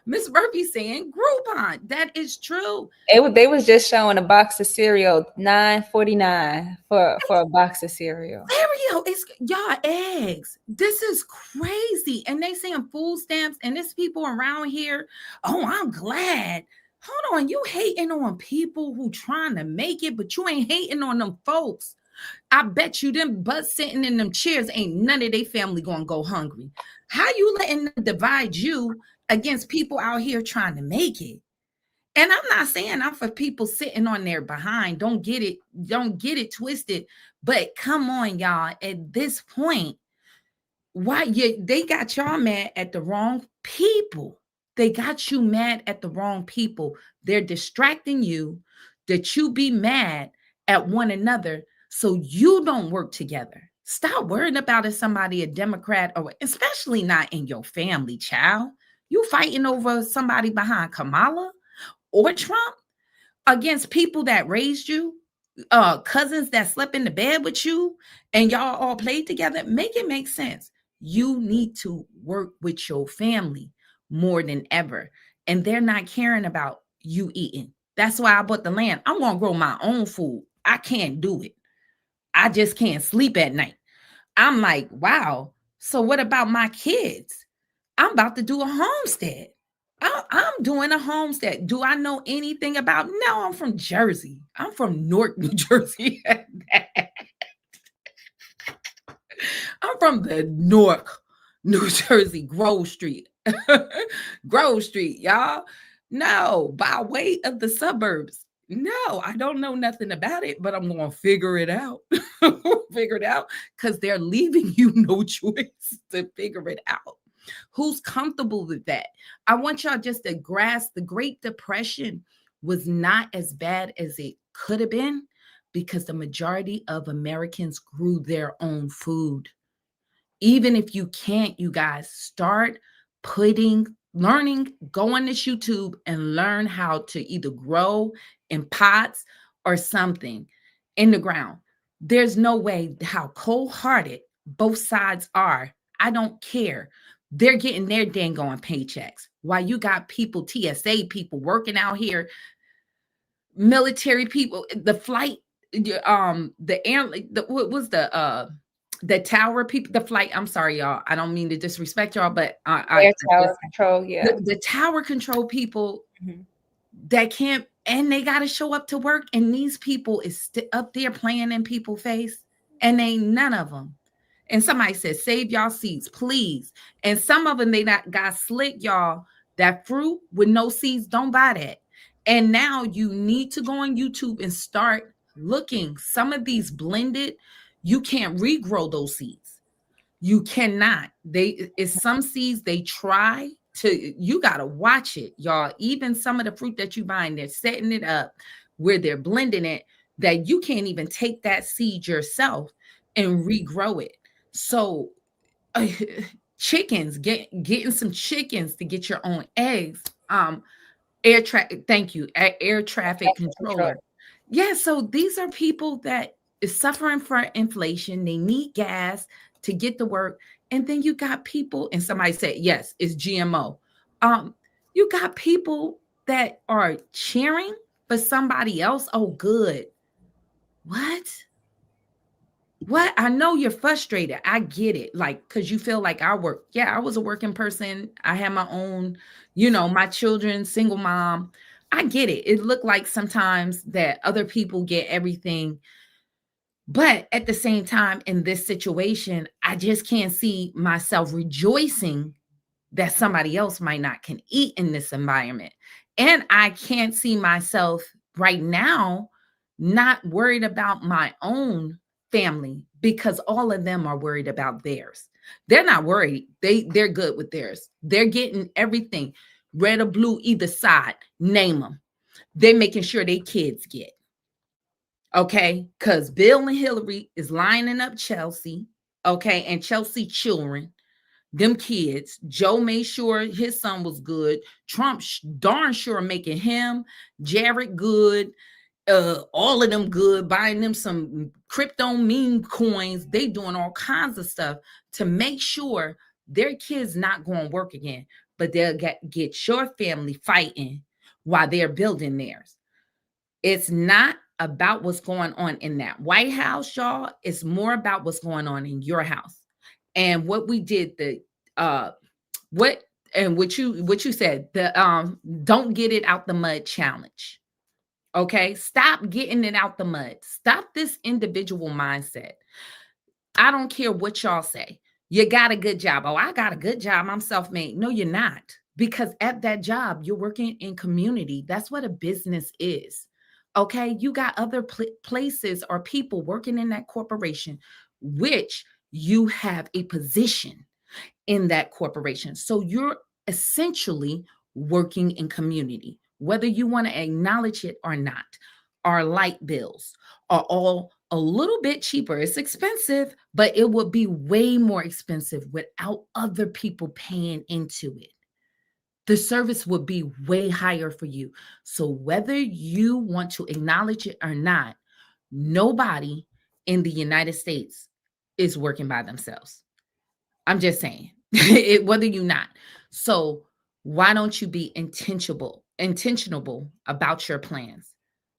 Miss Murphy saying Groupon, that is true. They was just showing a box of cereal, $9.49 for a box of cereal. Cereal is y'all eggs. This is crazy. And they saying food stamps, and there's people around here. Oh, I'm glad. Hold on, you hating on people who trying to make it, but you ain't hating on them folks. I bet you them butts sitting in them chairs ain't none of their family gonna go hungry. How you letting them divide you against people out here trying to make it? And I'm not saying I'm for people sitting on their behind. Don't get it twisted. But come on, y'all. At this point, they got y'all mad at the wrong people. They got you mad at the wrong people. They're distracting you that you be mad at one another so you don't work together. Stop worrying about if somebody a Democrat or especially not in your family, child. You fighting over somebody behind Kamala or Trump against people that raised you, cousins that slept in the bed with you, and y'all all played together. Make it make sense. You need to work with your family more than ever. And they're not caring about you eating. That's why I bought the land. I'm going to grow my own food. I can't do it. I just can't sleep at night. I'm like, wow. So what about my kids? I'm about to do a homestead. I'm doing a homestead. Do I know anything about? No, I'm from Jersey. I'm from Newark, New Jersey. I'm from the Newark, New Jersey, Grove Street. Grove Street, y'all. No, by way of the suburbs. No, I don't know nothing about it, but I'm going to figure it out. Figure it out because they're leaving you no choice to figure it out. Who's comfortable with that? I want y'all just to grasp the Great Depression was not as bad as it could have been because the majority of Americans grew their own food. Even if you can't, you guys start learning, go on this YouTube and learn how to either grow in pots or something in the ground. There's no way how cold-hearted both sides are. I don't care. They're getting their dang on paychecks. While you got people, TSA people working out here, military people, the flight, the air, what was the tower people, the flight. I'm sorry, y'all. I don't mean to disrespect y'all, but Air tower control, yeah. the tower control people Mm-hmm. that can't, and they got to show up to work, and these people is up there playing in people's face, and ain't none of them. And somebody said, save y'all seeds, please. And some of them, they not got slick, y'all. That fruit with no seeds, don't buy that. And now you need to go on YouTube and start looking. Some of these blended, you can't regrow those seeds. You cannot. They it's some seeds they try to, you gotta watch it, y'all. Even some of the fruit that you buying, they're setting it up where they're blending it that you can't even take that seed yourself and regrow it. So chickens, getting some chickens to get your own eggs. Air traffic, thank you, air traffic Control. controller. Yeah, so these are people that is suffering for inflation. They need gas to get to work. And then you got people, and somebody said, yes, it's GMO. Um, you got people that are cheering for somebody else. Oh, good. What? What? I know you're frustrated. I get it. Like, because you feel like I work. Yeah, I was a working person. I had my own, my children, single mom. I get it. It looked like sometimes that other people get everything. But at the same time, in this situation, I just can't see myself rejoicing that somebody else might not can eat in this environment. And I can't see myself right now not worried about my own family because all of them are worried about theirs. They're not worried. They're good with theirs. They're getting everything, red or blue, either side, name them. They're making sure their kids get. Okay, because Bill and Hillary is lining up Chelsea. Okay, and Chelsea children, them kids. Joe made sure his son was good. Trump darn sure making him, Jared good, all of them good, buying them some crypto meme coins. They doing all kinds of stuff to make sure their kids not going to work again, but they'll get your family fighting while they're building theirs. It's not about what's going on in that White House, y'all. It's more about what's going on in your house. And what we did, the what and what you said, the don't get it out the mud challenge. Okay? Stop getting it out the mud. Stop this individual mindset. I don't care what y'all say. You got a good job. Oh, I got a good job. I'm self-made. No, you're not. Because at that job, you're working in community. That's what a business is. Okay? You got other places or people working in that corporation, which you have a position in that corporation. So you're essentially working in community, whether you want to acknowledge it or not. Our light bills are all a little bit cheaper. It's expensive, but it would be way more expensive without other people paying into it. The service would be way higher for you. So whether you want to acknowledge it or not, nobody in the United States is working by themselves. I'm just saying, whether you not. So why don't you be intentional about your plans?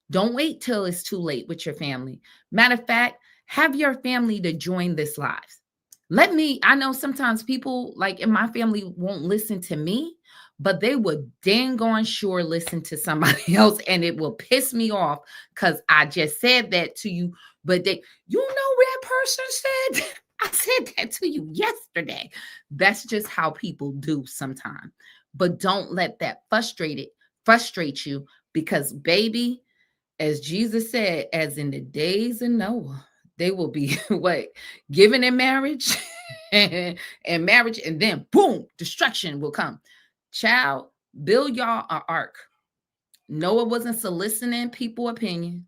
Don't wait till it's too late with your family. Matter of fact, have your family to join this live. I know sometimes people like in my family won't listen to me, but they would dang on sure listen to somebody else and it will piss me off because I just said that to you. But you know what that person said? I said that to you yesterday. That's just how people do sometimes. But don't let that frustrate you because, baby, as Jesus said, as in the days of Noah, they will be what? Given in marriage and marriage, and then boom, destruction will come. Child, build y'all an ark. Noah wasn't soliciting people opinion.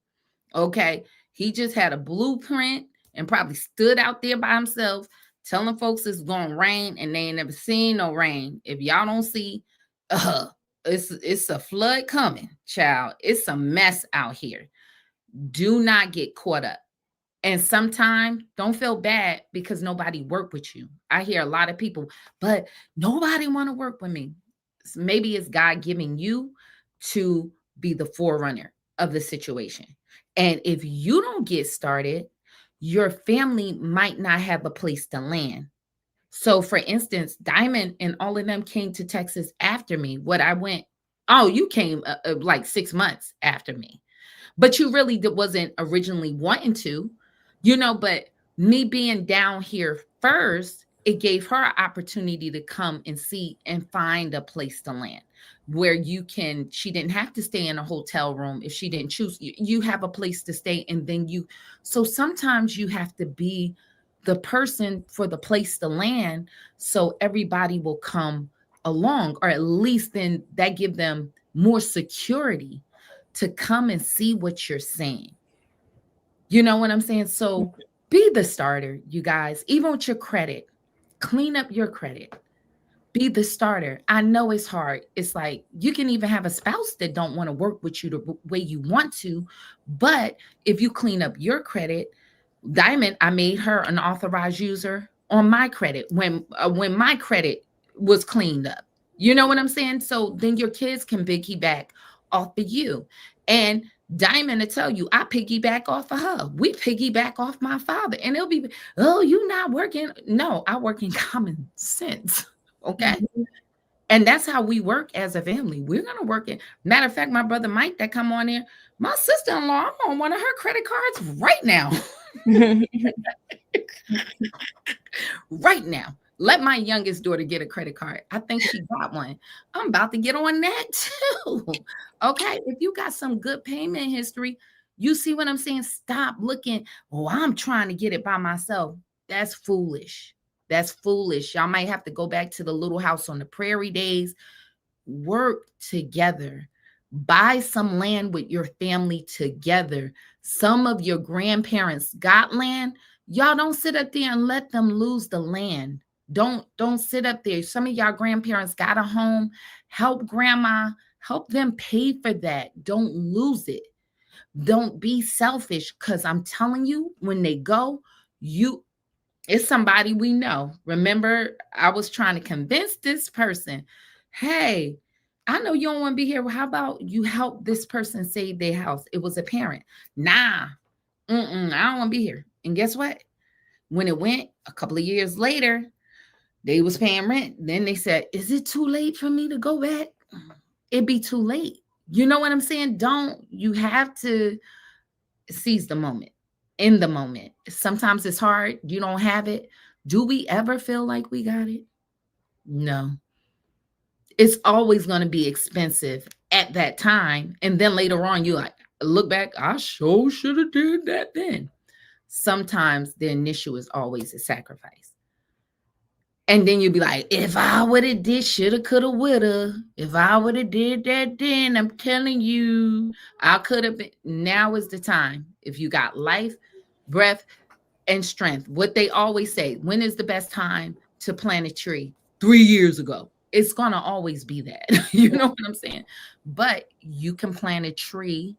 Okay. He just had a blueprint and probably stood out there by himself telling folks it's gonna rain and they ain't never seen no rain. If y'all don't see, uh it's a flood coming, child. It's a mess out here. Do not get caught up. And sometimes don't feel bad because nobody worked with you. I hear a lot of people, but nobody want to work with me. Maybe it's God giving you to be the forerunner of the situation. And if you don't get started, your family might not have a place to land. So, for instance, Diamond and all of them came to Texas after me. Oh, you came like 6 months after me, but you really wasn't originally wanting to, but me being down here first, it gave her an opportunity to come and see and find a place to land. where she didn't have to stay in a hotel room if she didn't choose. You have a place to stay, and then so sometimes you have to be the person for the place to land, so everybody will come along, or at least then that give them more security to come and see what you're saying. You know what I'm saying? So be the starter, you guys. Even with your credit, clean up your credit. Be the starter. I know it's hard. It's like you can even have a spouse that don't want to work with you the way you want to, but if you clean up your credit, Diamond, I made her an authorized user on my credit when my credit was cleaned up. You know what I'm saying? So then your kids can piggyback off of you. And Diamond to tell you, I piggyback off of her. We piggyback off my father. And it'll be, oh, you not working. No, I work in common sense. Okay. Mhm. And that's how we work as a family. We're gonna work it. Matter of fact, my brother Mike that come on there, my sister-in-law, I'm on one of her credit cards right now. Right now. Let my youngest daughter get a credit card. I think she got one. I'm about to get on that too. Okay. If you got some good payment history, you see what I'm saying? Stop looking. Oh, I'm trying to get it by myself. That's foolish. That's foolish. Y'all might have to go back to the little house on the prairie days. Work together. Buy some land with your family together. Some of your grandparents got land. Y'all don't sit up there and let them lose the land. Don't sit up there. Some of y'all grandparents got a home. Help grandma, help them pay for that. Don't lose it. Don't be selfish, cuz I'm telling you, when they go, you it's somebody we know. Remember, I was trying to convince this person, hey, I know you don't want to be here. Well, how about you help this person save their house? It was a parent. Nah, I don't want to be here. And guess what? When it went a couple of years later, they was paying rent. Then they said, is it too late for me to go back? It'd be too late. You know what I'm saying? You have to seize the moment, in the moment. Sometimes it's hard. You don't have it. Do we ever feel like we got it? No. It's always going to be expensive at that time. And then later on, you like look back, I sure should have did that then. Sometimes the initial is always a sacrifice. And then you'd be like, if I would have did, shoulda, coulda, woulda. If I would have did that then, I'm telling you, I could have been. Now is the time. If you got life, breath, and strength. What they always say, when is the best time to plant a tree? 3 years ago. It's gonna always be that. You know what I'm saying? But you can plant a tree,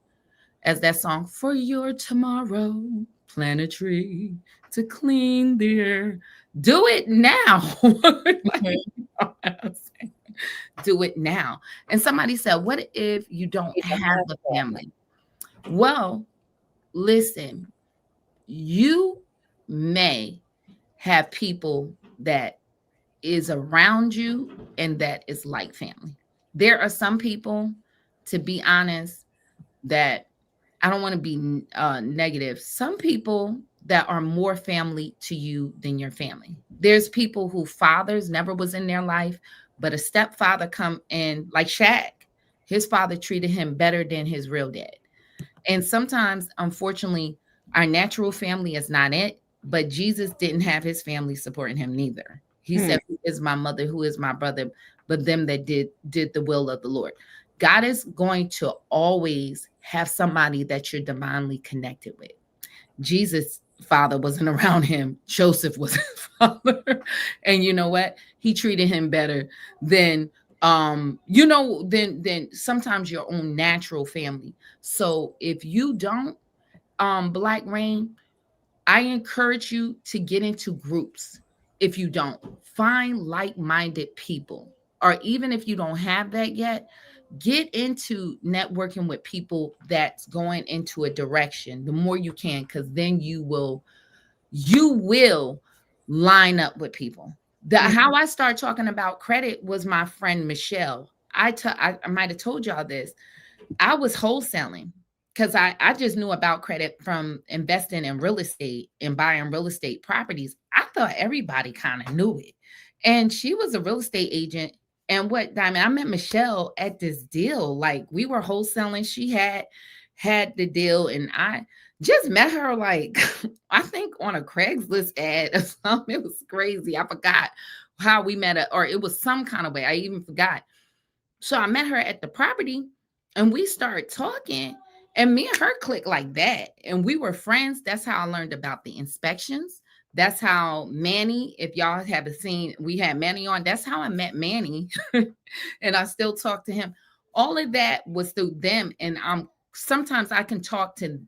as that song, for your tomorrow. Plant a tree to clean the air. Do it now. Like, you know what I'm saying? Do it now. And somebody said, what if you don't You don't have have a that. family? Well, listen, you may have people that is around you and that is like family. There are some people, to be honest, that I don't want to be negative. Some people that are more family to you than your family. There's people who fathers never was in their life, but a stepfather come in, like Shaq. His father treated him better than his real dad. And sometimes, unfortunately, our natural family is not it, but Jesus didn't have his family supporting him neither. He Hmm. said, who is my mother, who is my brother, but them that did the will of the Lord. God is going to always have somebody that you're divinely connected with. Jesus' father wasn't around him. Joseph was his father. And you know what? He treated him better than than sometimes your own natural family. So if you don't, Black Rain, I encourage you to get into groups. If you don't, find like-minded people. Or even if you don't have that yet, get into networking with people that's going into a direction the more you can, because then you will line up with people. How I started talking about credit was my friend Michelle. I might have told y'all this. I was wholesaling because I just knew about credit from investing in real estate and buying real estate properties. I thought everybody kind of knew it. And she was a real estate agent And what, Diamond, I met Michelle at this deal. Like, we were wholesaling. She had the deal, and I just met her, like, I think on a Craigslist ad or something. It was crazy. I forgot how we met her, or it was some kind of way. I even forgot. So I met her at the property, and we started talking, and me and her clicked like that. And we were friends. That's how I learned about the inspections. That's how Manny, if y'all haven't seen, we had Manny on. That's how I met Manny. And I still talk to him. All of that was through them. And sometimes I can talk to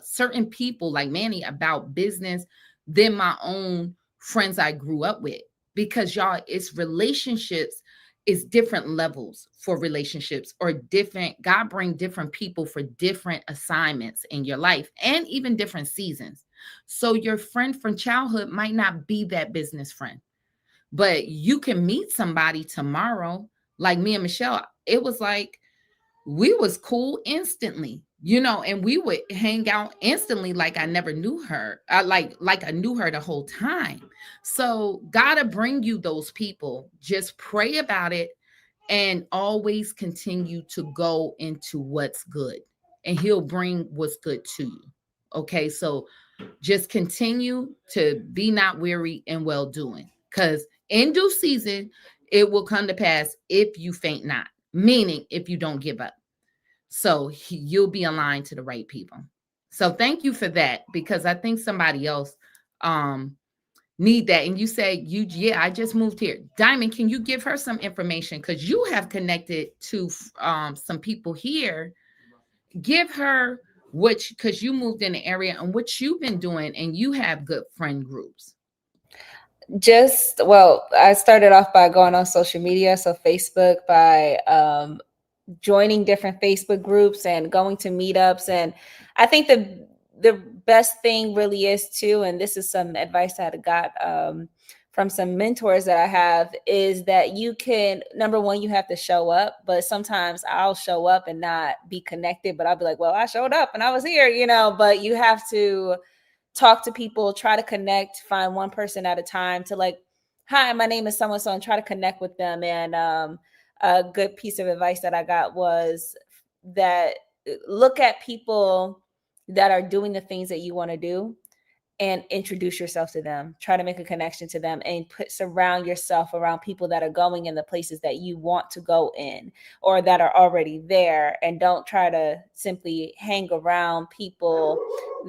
certain people like Manny about business than my own friends I grew up with. Because y'all, it's relationships, is different levels for relationships, or different, God bring different people for different assignments in your life, and even different seasons. So your friend from childhood might not be that business friend, but you can meet somebody tomorrow. Like me and Michelle, it was like we was cool instantly, and we would hang out instantly, like I never knew her. Like I knew her the whole time. So gotta bring you those people. Just pray about it, and always continue to go into what's good, and he'll bring what's good to you. Okay, so just continue to be not weary and well doing, because in due season it will come to pass if you faint not, meaning if you don't give up. So you'll be aligned to the right people. So thank you for that, because I think somebody else um need that. And you say, yeah, I just moved here. Diamond, can you give her some information, because you have connected to some people here? Give her which, because you moved in the area, and what you've been doing, and you have good friend groups. Just, well, I started off by going on social media, so Facebook, by joining different Facebook groups and going to meetups. And I think the best thing really is too, and this is some advice I had got from some mentors that I have, is that you can, number one, you have to show up. But sometimes I'll show up and not be connected, but I'll be like, well, I showed up and I was here, but you have to talk to people, try to connect, find one person at a time to, like, hi, my name is someone so, and try to connect with them. And a good piece of advice that I got was that look at people that are doing the things that you want to do and introduce yourself to them. Try to make a connection to them, and surround yourself around people that are going in the places that you want to go in, or that are already there. And don't try to simply hang around people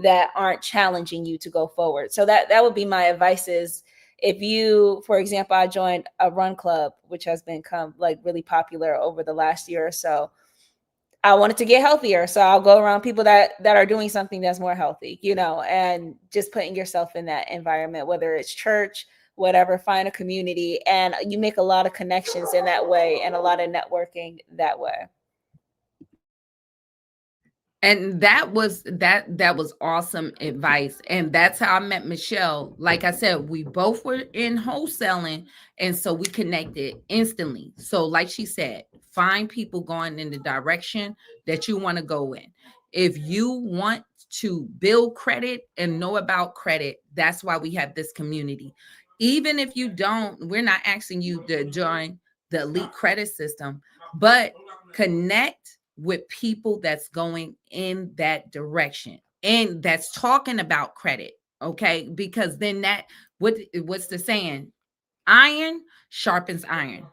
that aren't challenging you to go forward. So that would be my advice. Is if you, for example, I joined a run club, which has become like really popular over the last year or so. I wanted to get healthier, so I'll go around people that are doing something that's more healthy, and just putting yourself in that environment, whether it's church, whatever. Find a community, and you make a lot of connections in that way, and a lot of networking that way. And that was awesome advice. And that's how I met Michelle. Like I said, we both were in wholesaling, and so we connected instantly. So like she said, find people going in the direction that you want to go in. If you want to build credit and know about credit, that's why we have this community. Even if you don't, we're not asking you to join the elite credit system, but connect with people that's going in that direction and that's talking about credit. Okay, because then what's the saying? Iron sharpens iron.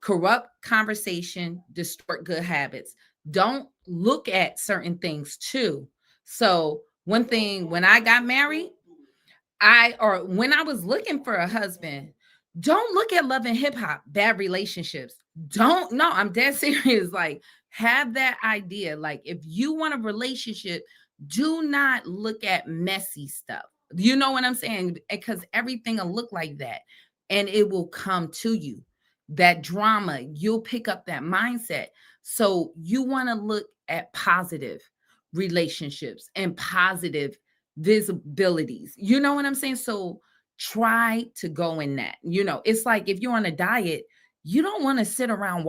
Corrupt conversation distort good habits. Don't look at certain things too. So one thing, when I got married, or when I was looking for a husband, don't look at love and hip hop, bad relationships. Don't, no, I'm dead serious. Like, have that idea. Like, if you want a relationship, do not look at messy stuff. You know what I'm saying? Because everything will look like that, and it will come to you. That drama, you'll pick up that mindset. So you want to look at positive relationships and positive visibilities. You know what I'm saying? So try to go in that. It's like if you're on a diet, you don't want to sit around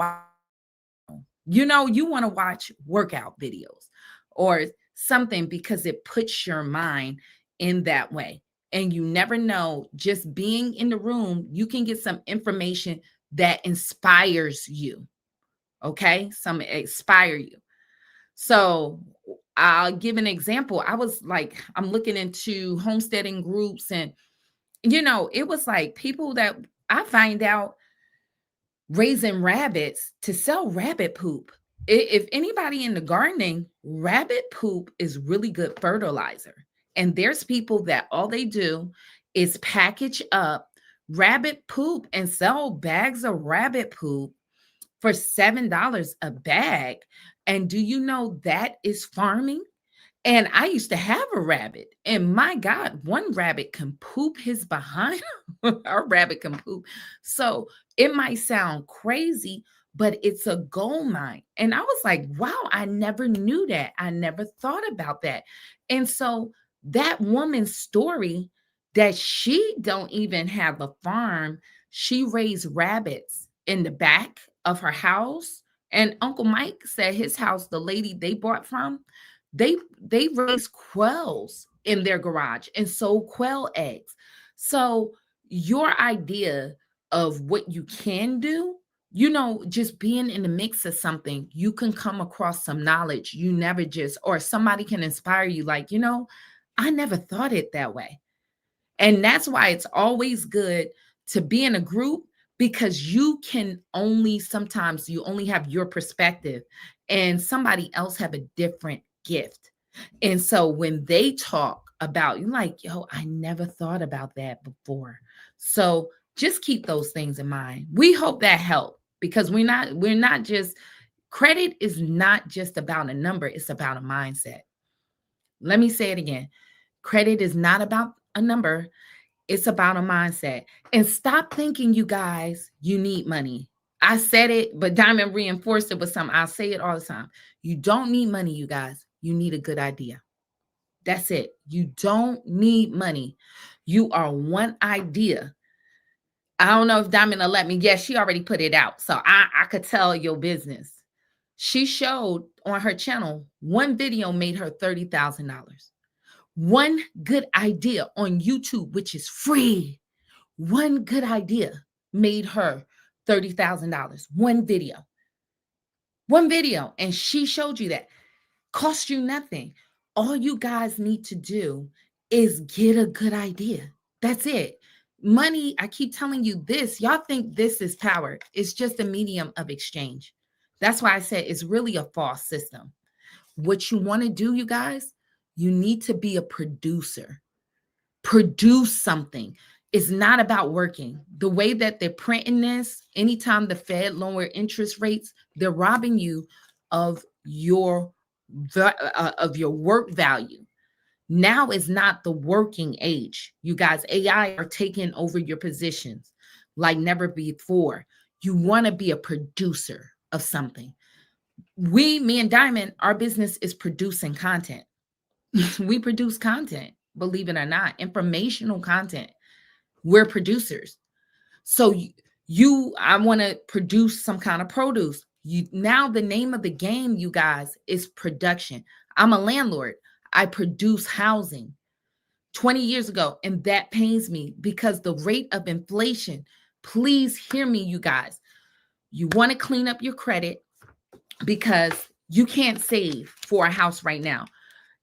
you want to watch workout videos or something, because it puts your mind in that way. And you never know, just being in the room, you can get some information that inspires you. Okay, some inspire you. So I'll give an example. I was like, I'm looking into homesteading groups, and it was like people that I find out raising rabbits to sell rabbit poop. If anybody in the gardening, rabbit poop is really good fertilizer. And there's people that all they do is package up rabbit poop and sell bags of rabbit poop for $7 a bag. And do you know that is farming? And I used to have a rabbit, and my God, one rabbit can poop his behind. A rabbit can poop. So it might sound crazy, but it's a gold mine. And I was like, wow, I never knew that. I never thought about that. And so that woman's story, that she don't even have a farm, she raised rabbits in the back of her house. And Uncle Mike said his house, the lady they bought from, they raise quails in their garage and sold quail eggs. So your idea of what you can do, just being in the mix of something, you can come across some knowledge you never just, or somebody can inspire you like, I never thought it that way. And that's why it's always good to be in a group, because sometimes you only have your perspective and somebody else have a different gift. And so when they talk about, you like, yo, I never thought about that before. So just keep those things in mind. We hope that helped, because we're not just, credit is not just about a number, it's about a mindset. Let me say it again. Credit is not about a number, it's about a mindset. And stop thinking, you guys, you need money. I said it, but Diamond reinforced it with something. I say it all the time. You don't need money, you guys. You need a good idea. That's it. You don't need money. You are one idea. I don't know if Diamond will let me. Yes, she already put it out. So I could tell your business. She showed on her channel, one video made her $30,000. One good idea on YouTube, which is free. One good idea made her $30,000. One video. One video. And she showed you that. Cost you nothing. All you guys need to do is get a good idea. That's it. Money, I keep telling you this. Y'all think this is power. It's just a medium of exchange. That's why I said it's really a false system. What you want to do, you guys, you need to be a producer. Produce something. It's not about working. The way that they're printing this, anytime the Fed lower interest rates, they're robbing you of your work value. Now is not the working age. You guys, AI are taking over your positions like never before. You want to be a producer of something. Me and Diamond, our business is producing content. We produce content, believe it or not, informational content. We're producers. So I want to produce some kind of produce. Now the name of the game, you guys, is production. I'm a landlord. I produce housing 20 years ago, and that pains me because the rate of inflation, please hear me, you guys. You want to clean up your credit because you can't save for a house right now.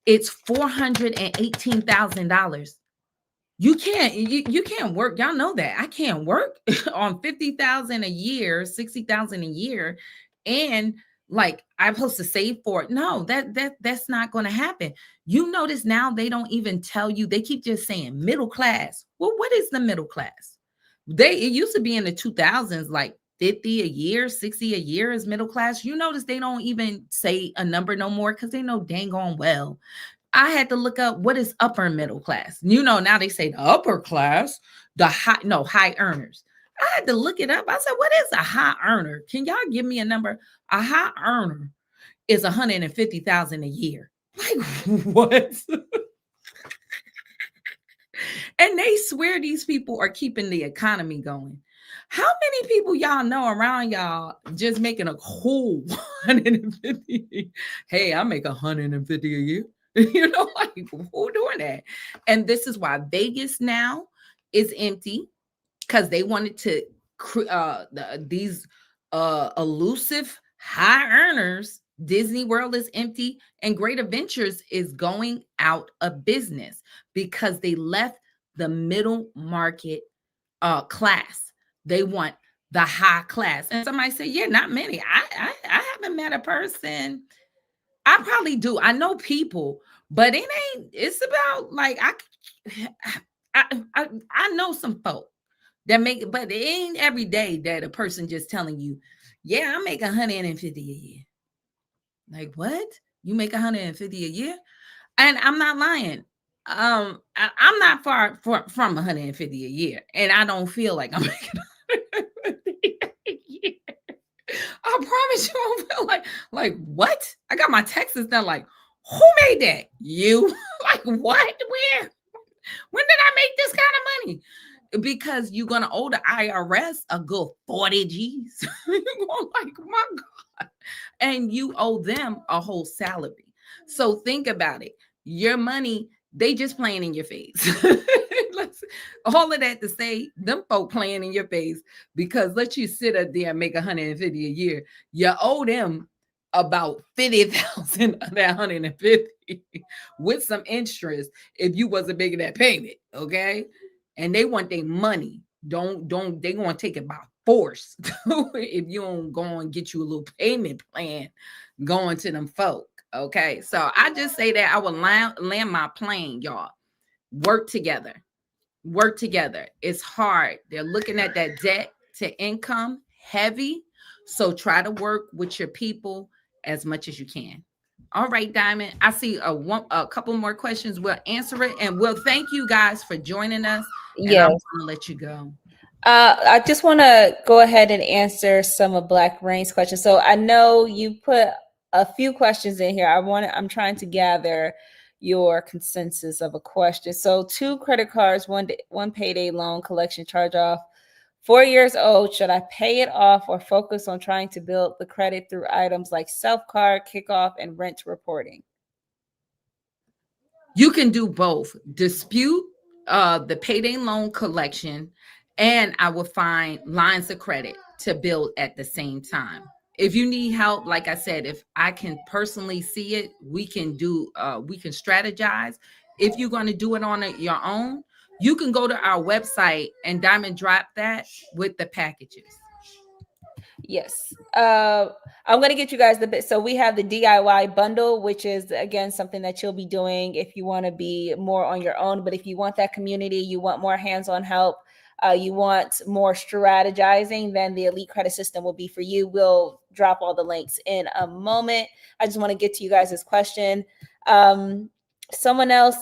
It's $418,000. You can't work. Y'all know that. I can't work on 50,000 a year, 60,000 a year, and like I'm supposed to save for it. No, that's not going to happen. You notice now they don't even tell you. They keep just saying middle class. Well, what is the middle class? It used to be in the 2000s, like 50 a year, 60 a year is middle class. You notice they don't even say a number no more because they know dang on well. I had to look up what is upper middle class. Now they say the upper class, high earners. I had to look it up. I said, what is a high earner? Can y'all give me a number? A high earner is 150,000 a year. Like what? And they swear these people are keeping the economy going. How many people y'all know around y'all just making a whole 150? Hey, I make 150 a year. Like who doing that? And this is why Vegas now is empty, because they wanted to these elusive high earners. Disney World is empty and Great Adventures is going out of business because they left the middle market class. They want the high class. And somebody say, yeah, not many. I haven't met a person. I probably do. I know people, but it ain't. It's about like I know some folk that make it, but it ain't every day that a person just telling you, yeah, I make 150 a year. Like what? You make 150 a year? And I'm not lying. I'm not far from 150 a year, and I don't feel like I'm making 150 a year. I promise you, I don't feel like what? I got my taxes done. Like, who made that? You? Like what? Where? When did I make this kind of money? Because you're gonna owe the IRS a good 40 G's. You're going like, my God. And you owe them a whole salary. So think about it. Your money, they just playing in your face. All of that to say, them folk playing in your face because let you sit up there and make 150 a year. You owe them about 50,000 of that 150 with some interest if you wasn't making that payment. Okay. And they want their money. Don't they gonna take it by force if you don't go and get you a little payment plan going to them folk. Okay. So I just say that I will land my plane, y'all. Work together. Work together. It's hard. They're looking at that debt to income heavy. So try to work with your people as much as you can. All right, Diamond. I see a couple more questions. We'll answer it, and we'll thank you guys for joining us. And I'm Yes. going to let you go. I just want to go ahead and answer some of Black Rain's questions. So I know you put a few questions in here. I'm trying to gather your consensus of a question. So 2 credit cards, one payday loan collection charge off, 4 years old. Should I pay it off or focus on trying to build the credit through items like self-card, kickoff, and rent reporting? You can do both. Dispute the payday loan collection, and I will find lines of credit to build at the same time. If you need help, like I said, if I can personally see it, we can strategize. If you're going to do it on your own, you can go to our website and diamond drop that with the packages. Yes. I'm going to get you guys the bit. So we have the DIY bundle, which is again something that you'll be doing if you want to be more on your own. But if you want that community, you want more hands-on help, you want more strategizing, then the Elite Credit System will be for you. We'll drop all the links in a moment. I just want to get to you guys' question. Someone else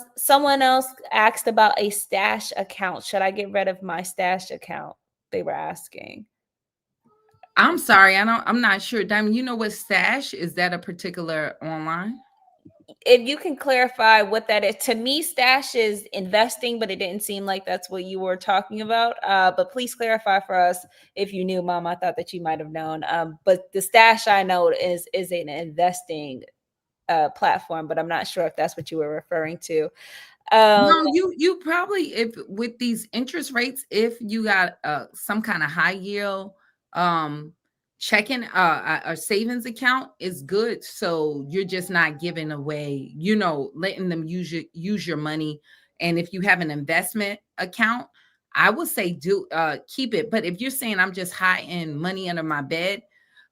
asked about a stash account. Should I get rid of my stash account? They were asking. I'm sorry, I'm not sure. Diamond, you know what stash? Is that a particular online? If you can clarify what that is. To me, stash is investing, but it didn't seem like that's what you were talking about. But please clarify for us if you knew, Mom. I thought that you might have known. But the stash I know is an investing platform, but I'm not sure if that's what you were referring to. No, you probably, if with these interest rates, if you got some kind of high yield um checking a savings account is good. So you're just not giving away, letting them use your money. And if you have an investment account, I would say do keep it. But if you're saying I'm just hiding money under my bed,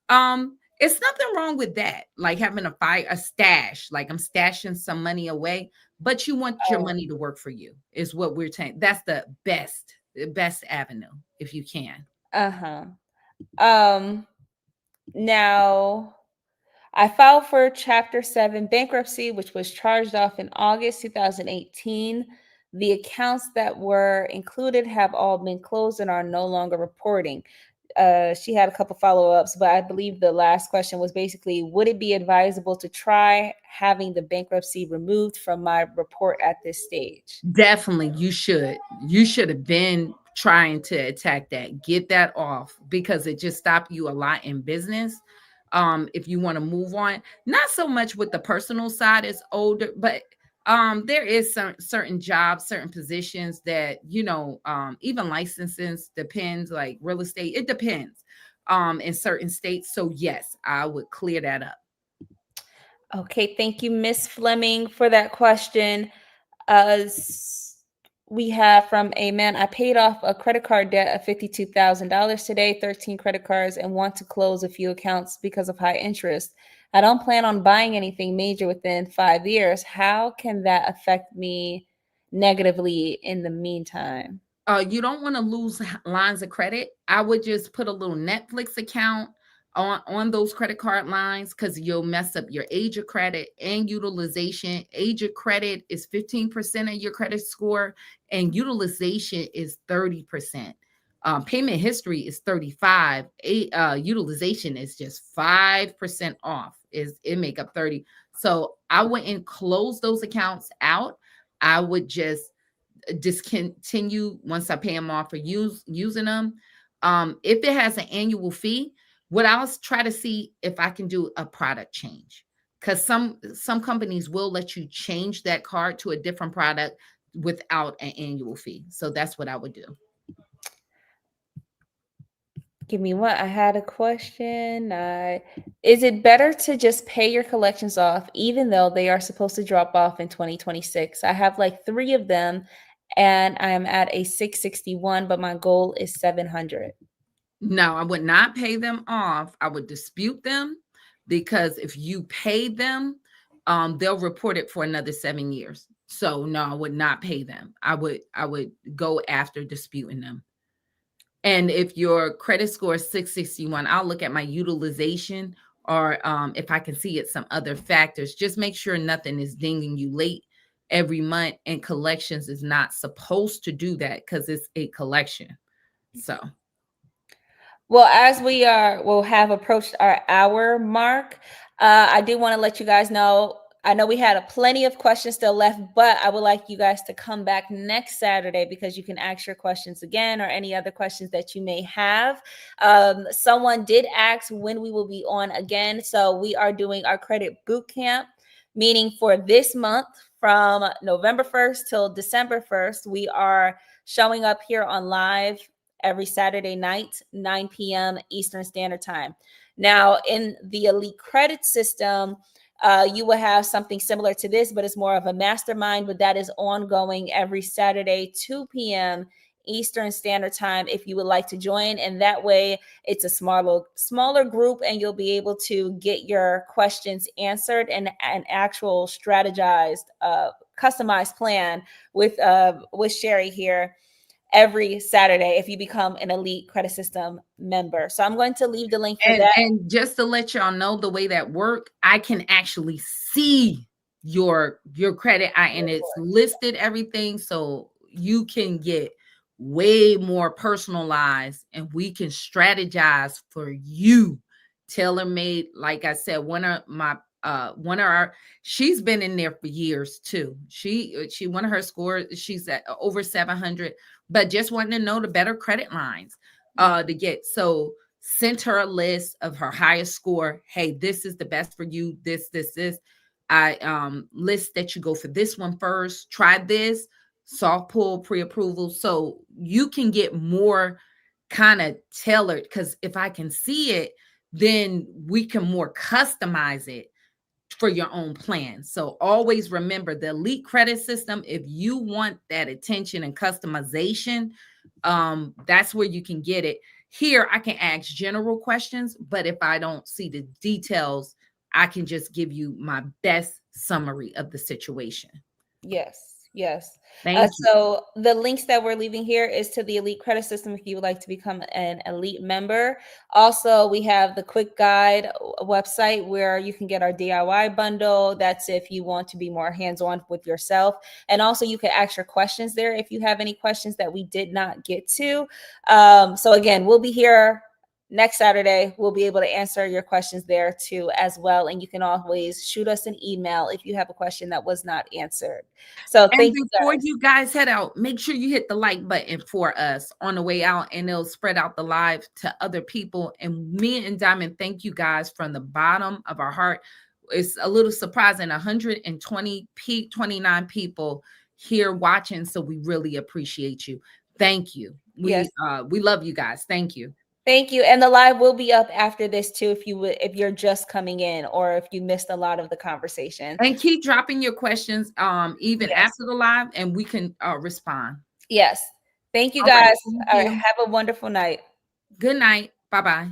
it's nothing wrong with that. Like having a stash, like I'm stashing some money away, but you want your money to work for you is what we're saying. That's the best avenue if you can. Uh-huh. Now I filed for Chapter 7 bankruptcy, which was charged off in August 2018. The accounts that were included have all been closed and are no longer reporting. She had a couple follow-ups, but I believe the last question was basically, would it be advisable to try having the bankruptcy removed from my report at this stage? Definitely, you should. You should have been trying to attack that. Get that off because it just stopped you a lot in business. If you want to move on, not so much with the personal side, it's older, but There is some certain jobs, certain positions that, even licenses depends, like real estate, it depends in certain states. So yes, I would clear that up. Okay, thank you, Miss Fleming, for that question. We have from a man, I paid off a credit card debt of $52,000 today, 13 credit cards, and want to close a few accounts because of high interest. I don't plan on buying anything major within 5 years. How can that affect me negatively in the meantime? You don't want to lose lines of credit. I would just put a little Netflix account on those credit card lines, because you'll mess up your age of credit and utilization. Age of credit is 15% of your credit score, and utilization is 30%. Payment history is 35. Utilization is just 5% off. Is it make up 30? So I wouldn't close those accounts out. I would just discontinue once I pay them off for using them. If it has an annual fee, what I'll try to see if I can do a product change, because some companies will let you change that card to a different product without an annual fee. So that's what I would do. Give me one. I had a question. Is it better to just pay your collections off, even though they are supposed to drop off in 2026? I have like three of them, and I am at a 661, but my goal is 700. No, I would not pay them off. I would dispute them, because if you pay them, they'll report it for another 7 years. So no, I would not pay them. I would go after disputing them. And if your credit score is 661, I'll look at my utilization, or if I can see it some other factors. Just make sure nothing is dinging you late every month, and collections is not supposed to do that because it's a collection. So Well, as we'll have approached our hour mark, I do want to let you guys know. I know we had plenty of questions still left, but I would like you guys to come back next Saturday because you can ask your questions again or any other questions that you may have. Someone did ask when we will be on again. So we are doing our credit boot camp, meaning for this month from November 1st till December 1st, we are showing up here on live every Saturday night, 9 p.m. Eastern Standard Time. Now, in the Elite Credit System, you will have something similar to this, but it's more of a mastermind, but that is ongoing every Saturday, 2 p.m. Eastern Standard Time if you would like to join. And that way it's a smaller group, and you'll be able to get your questions answered and an actual strategized, customized plan with Sherry here every Saturday if you become an Elite Credit System member. So I'm going to leave the link for and that. and just to let y'all know the way that work, I can actually see your credit, and it's listed everything, so you can get way more personalized, and we can strategize for you, tailor made. Like I said, one of our she's been in there for years too. She one of her scores, she's at over 700, but just wanting to know the better credit lines to get. So sent her a list of her highest score. Hey, this is the best for you. This. I list that you go for this one first. Try this soft pull pre-approval, so you can get more kind of tailored. Because if I can see it, then we can more customize it for your own plan. So always remember the Elite Credit System. If you want that attention and customization, that's where you can get it. Here, I can ask general questions, but if I don't see the details, I can just give you my best summary of the situation. Yes, yes. Thank you. So the links that we're leaving here is to the Elite Credit System if you would like to become an Elite member. Also, we have the Quick Guide website where you can get our DIY bundle. That's if you want to be more hands-on with yourself. And also, you can ask your questions there if you have any questions that we did not get to. So again, we'll be here next Saturday. We'll be able to answer your questions there too as well. And you can always shoot us an email if you have a question that was not answered. So And thank you before guys. you guys head out, make sure you hit the like button for us on the way out, and it'll spread out the live to other people. And me and Diamond, thank you guys from the bottom of our heart. it's a little surprising, 29 people here watching. So we really appreciate you. Thank you. Yes. We love you guys. Thank you. Thank you. And the live will be up after this too, if you're just coming in or if you missed a lot of the conversation. And keep dropping your questions even Yes. after the live, and we can respond. Yes. Thank you All right. guys. Thank All right. you. Have a wonderful night. Good night. Bye-bye.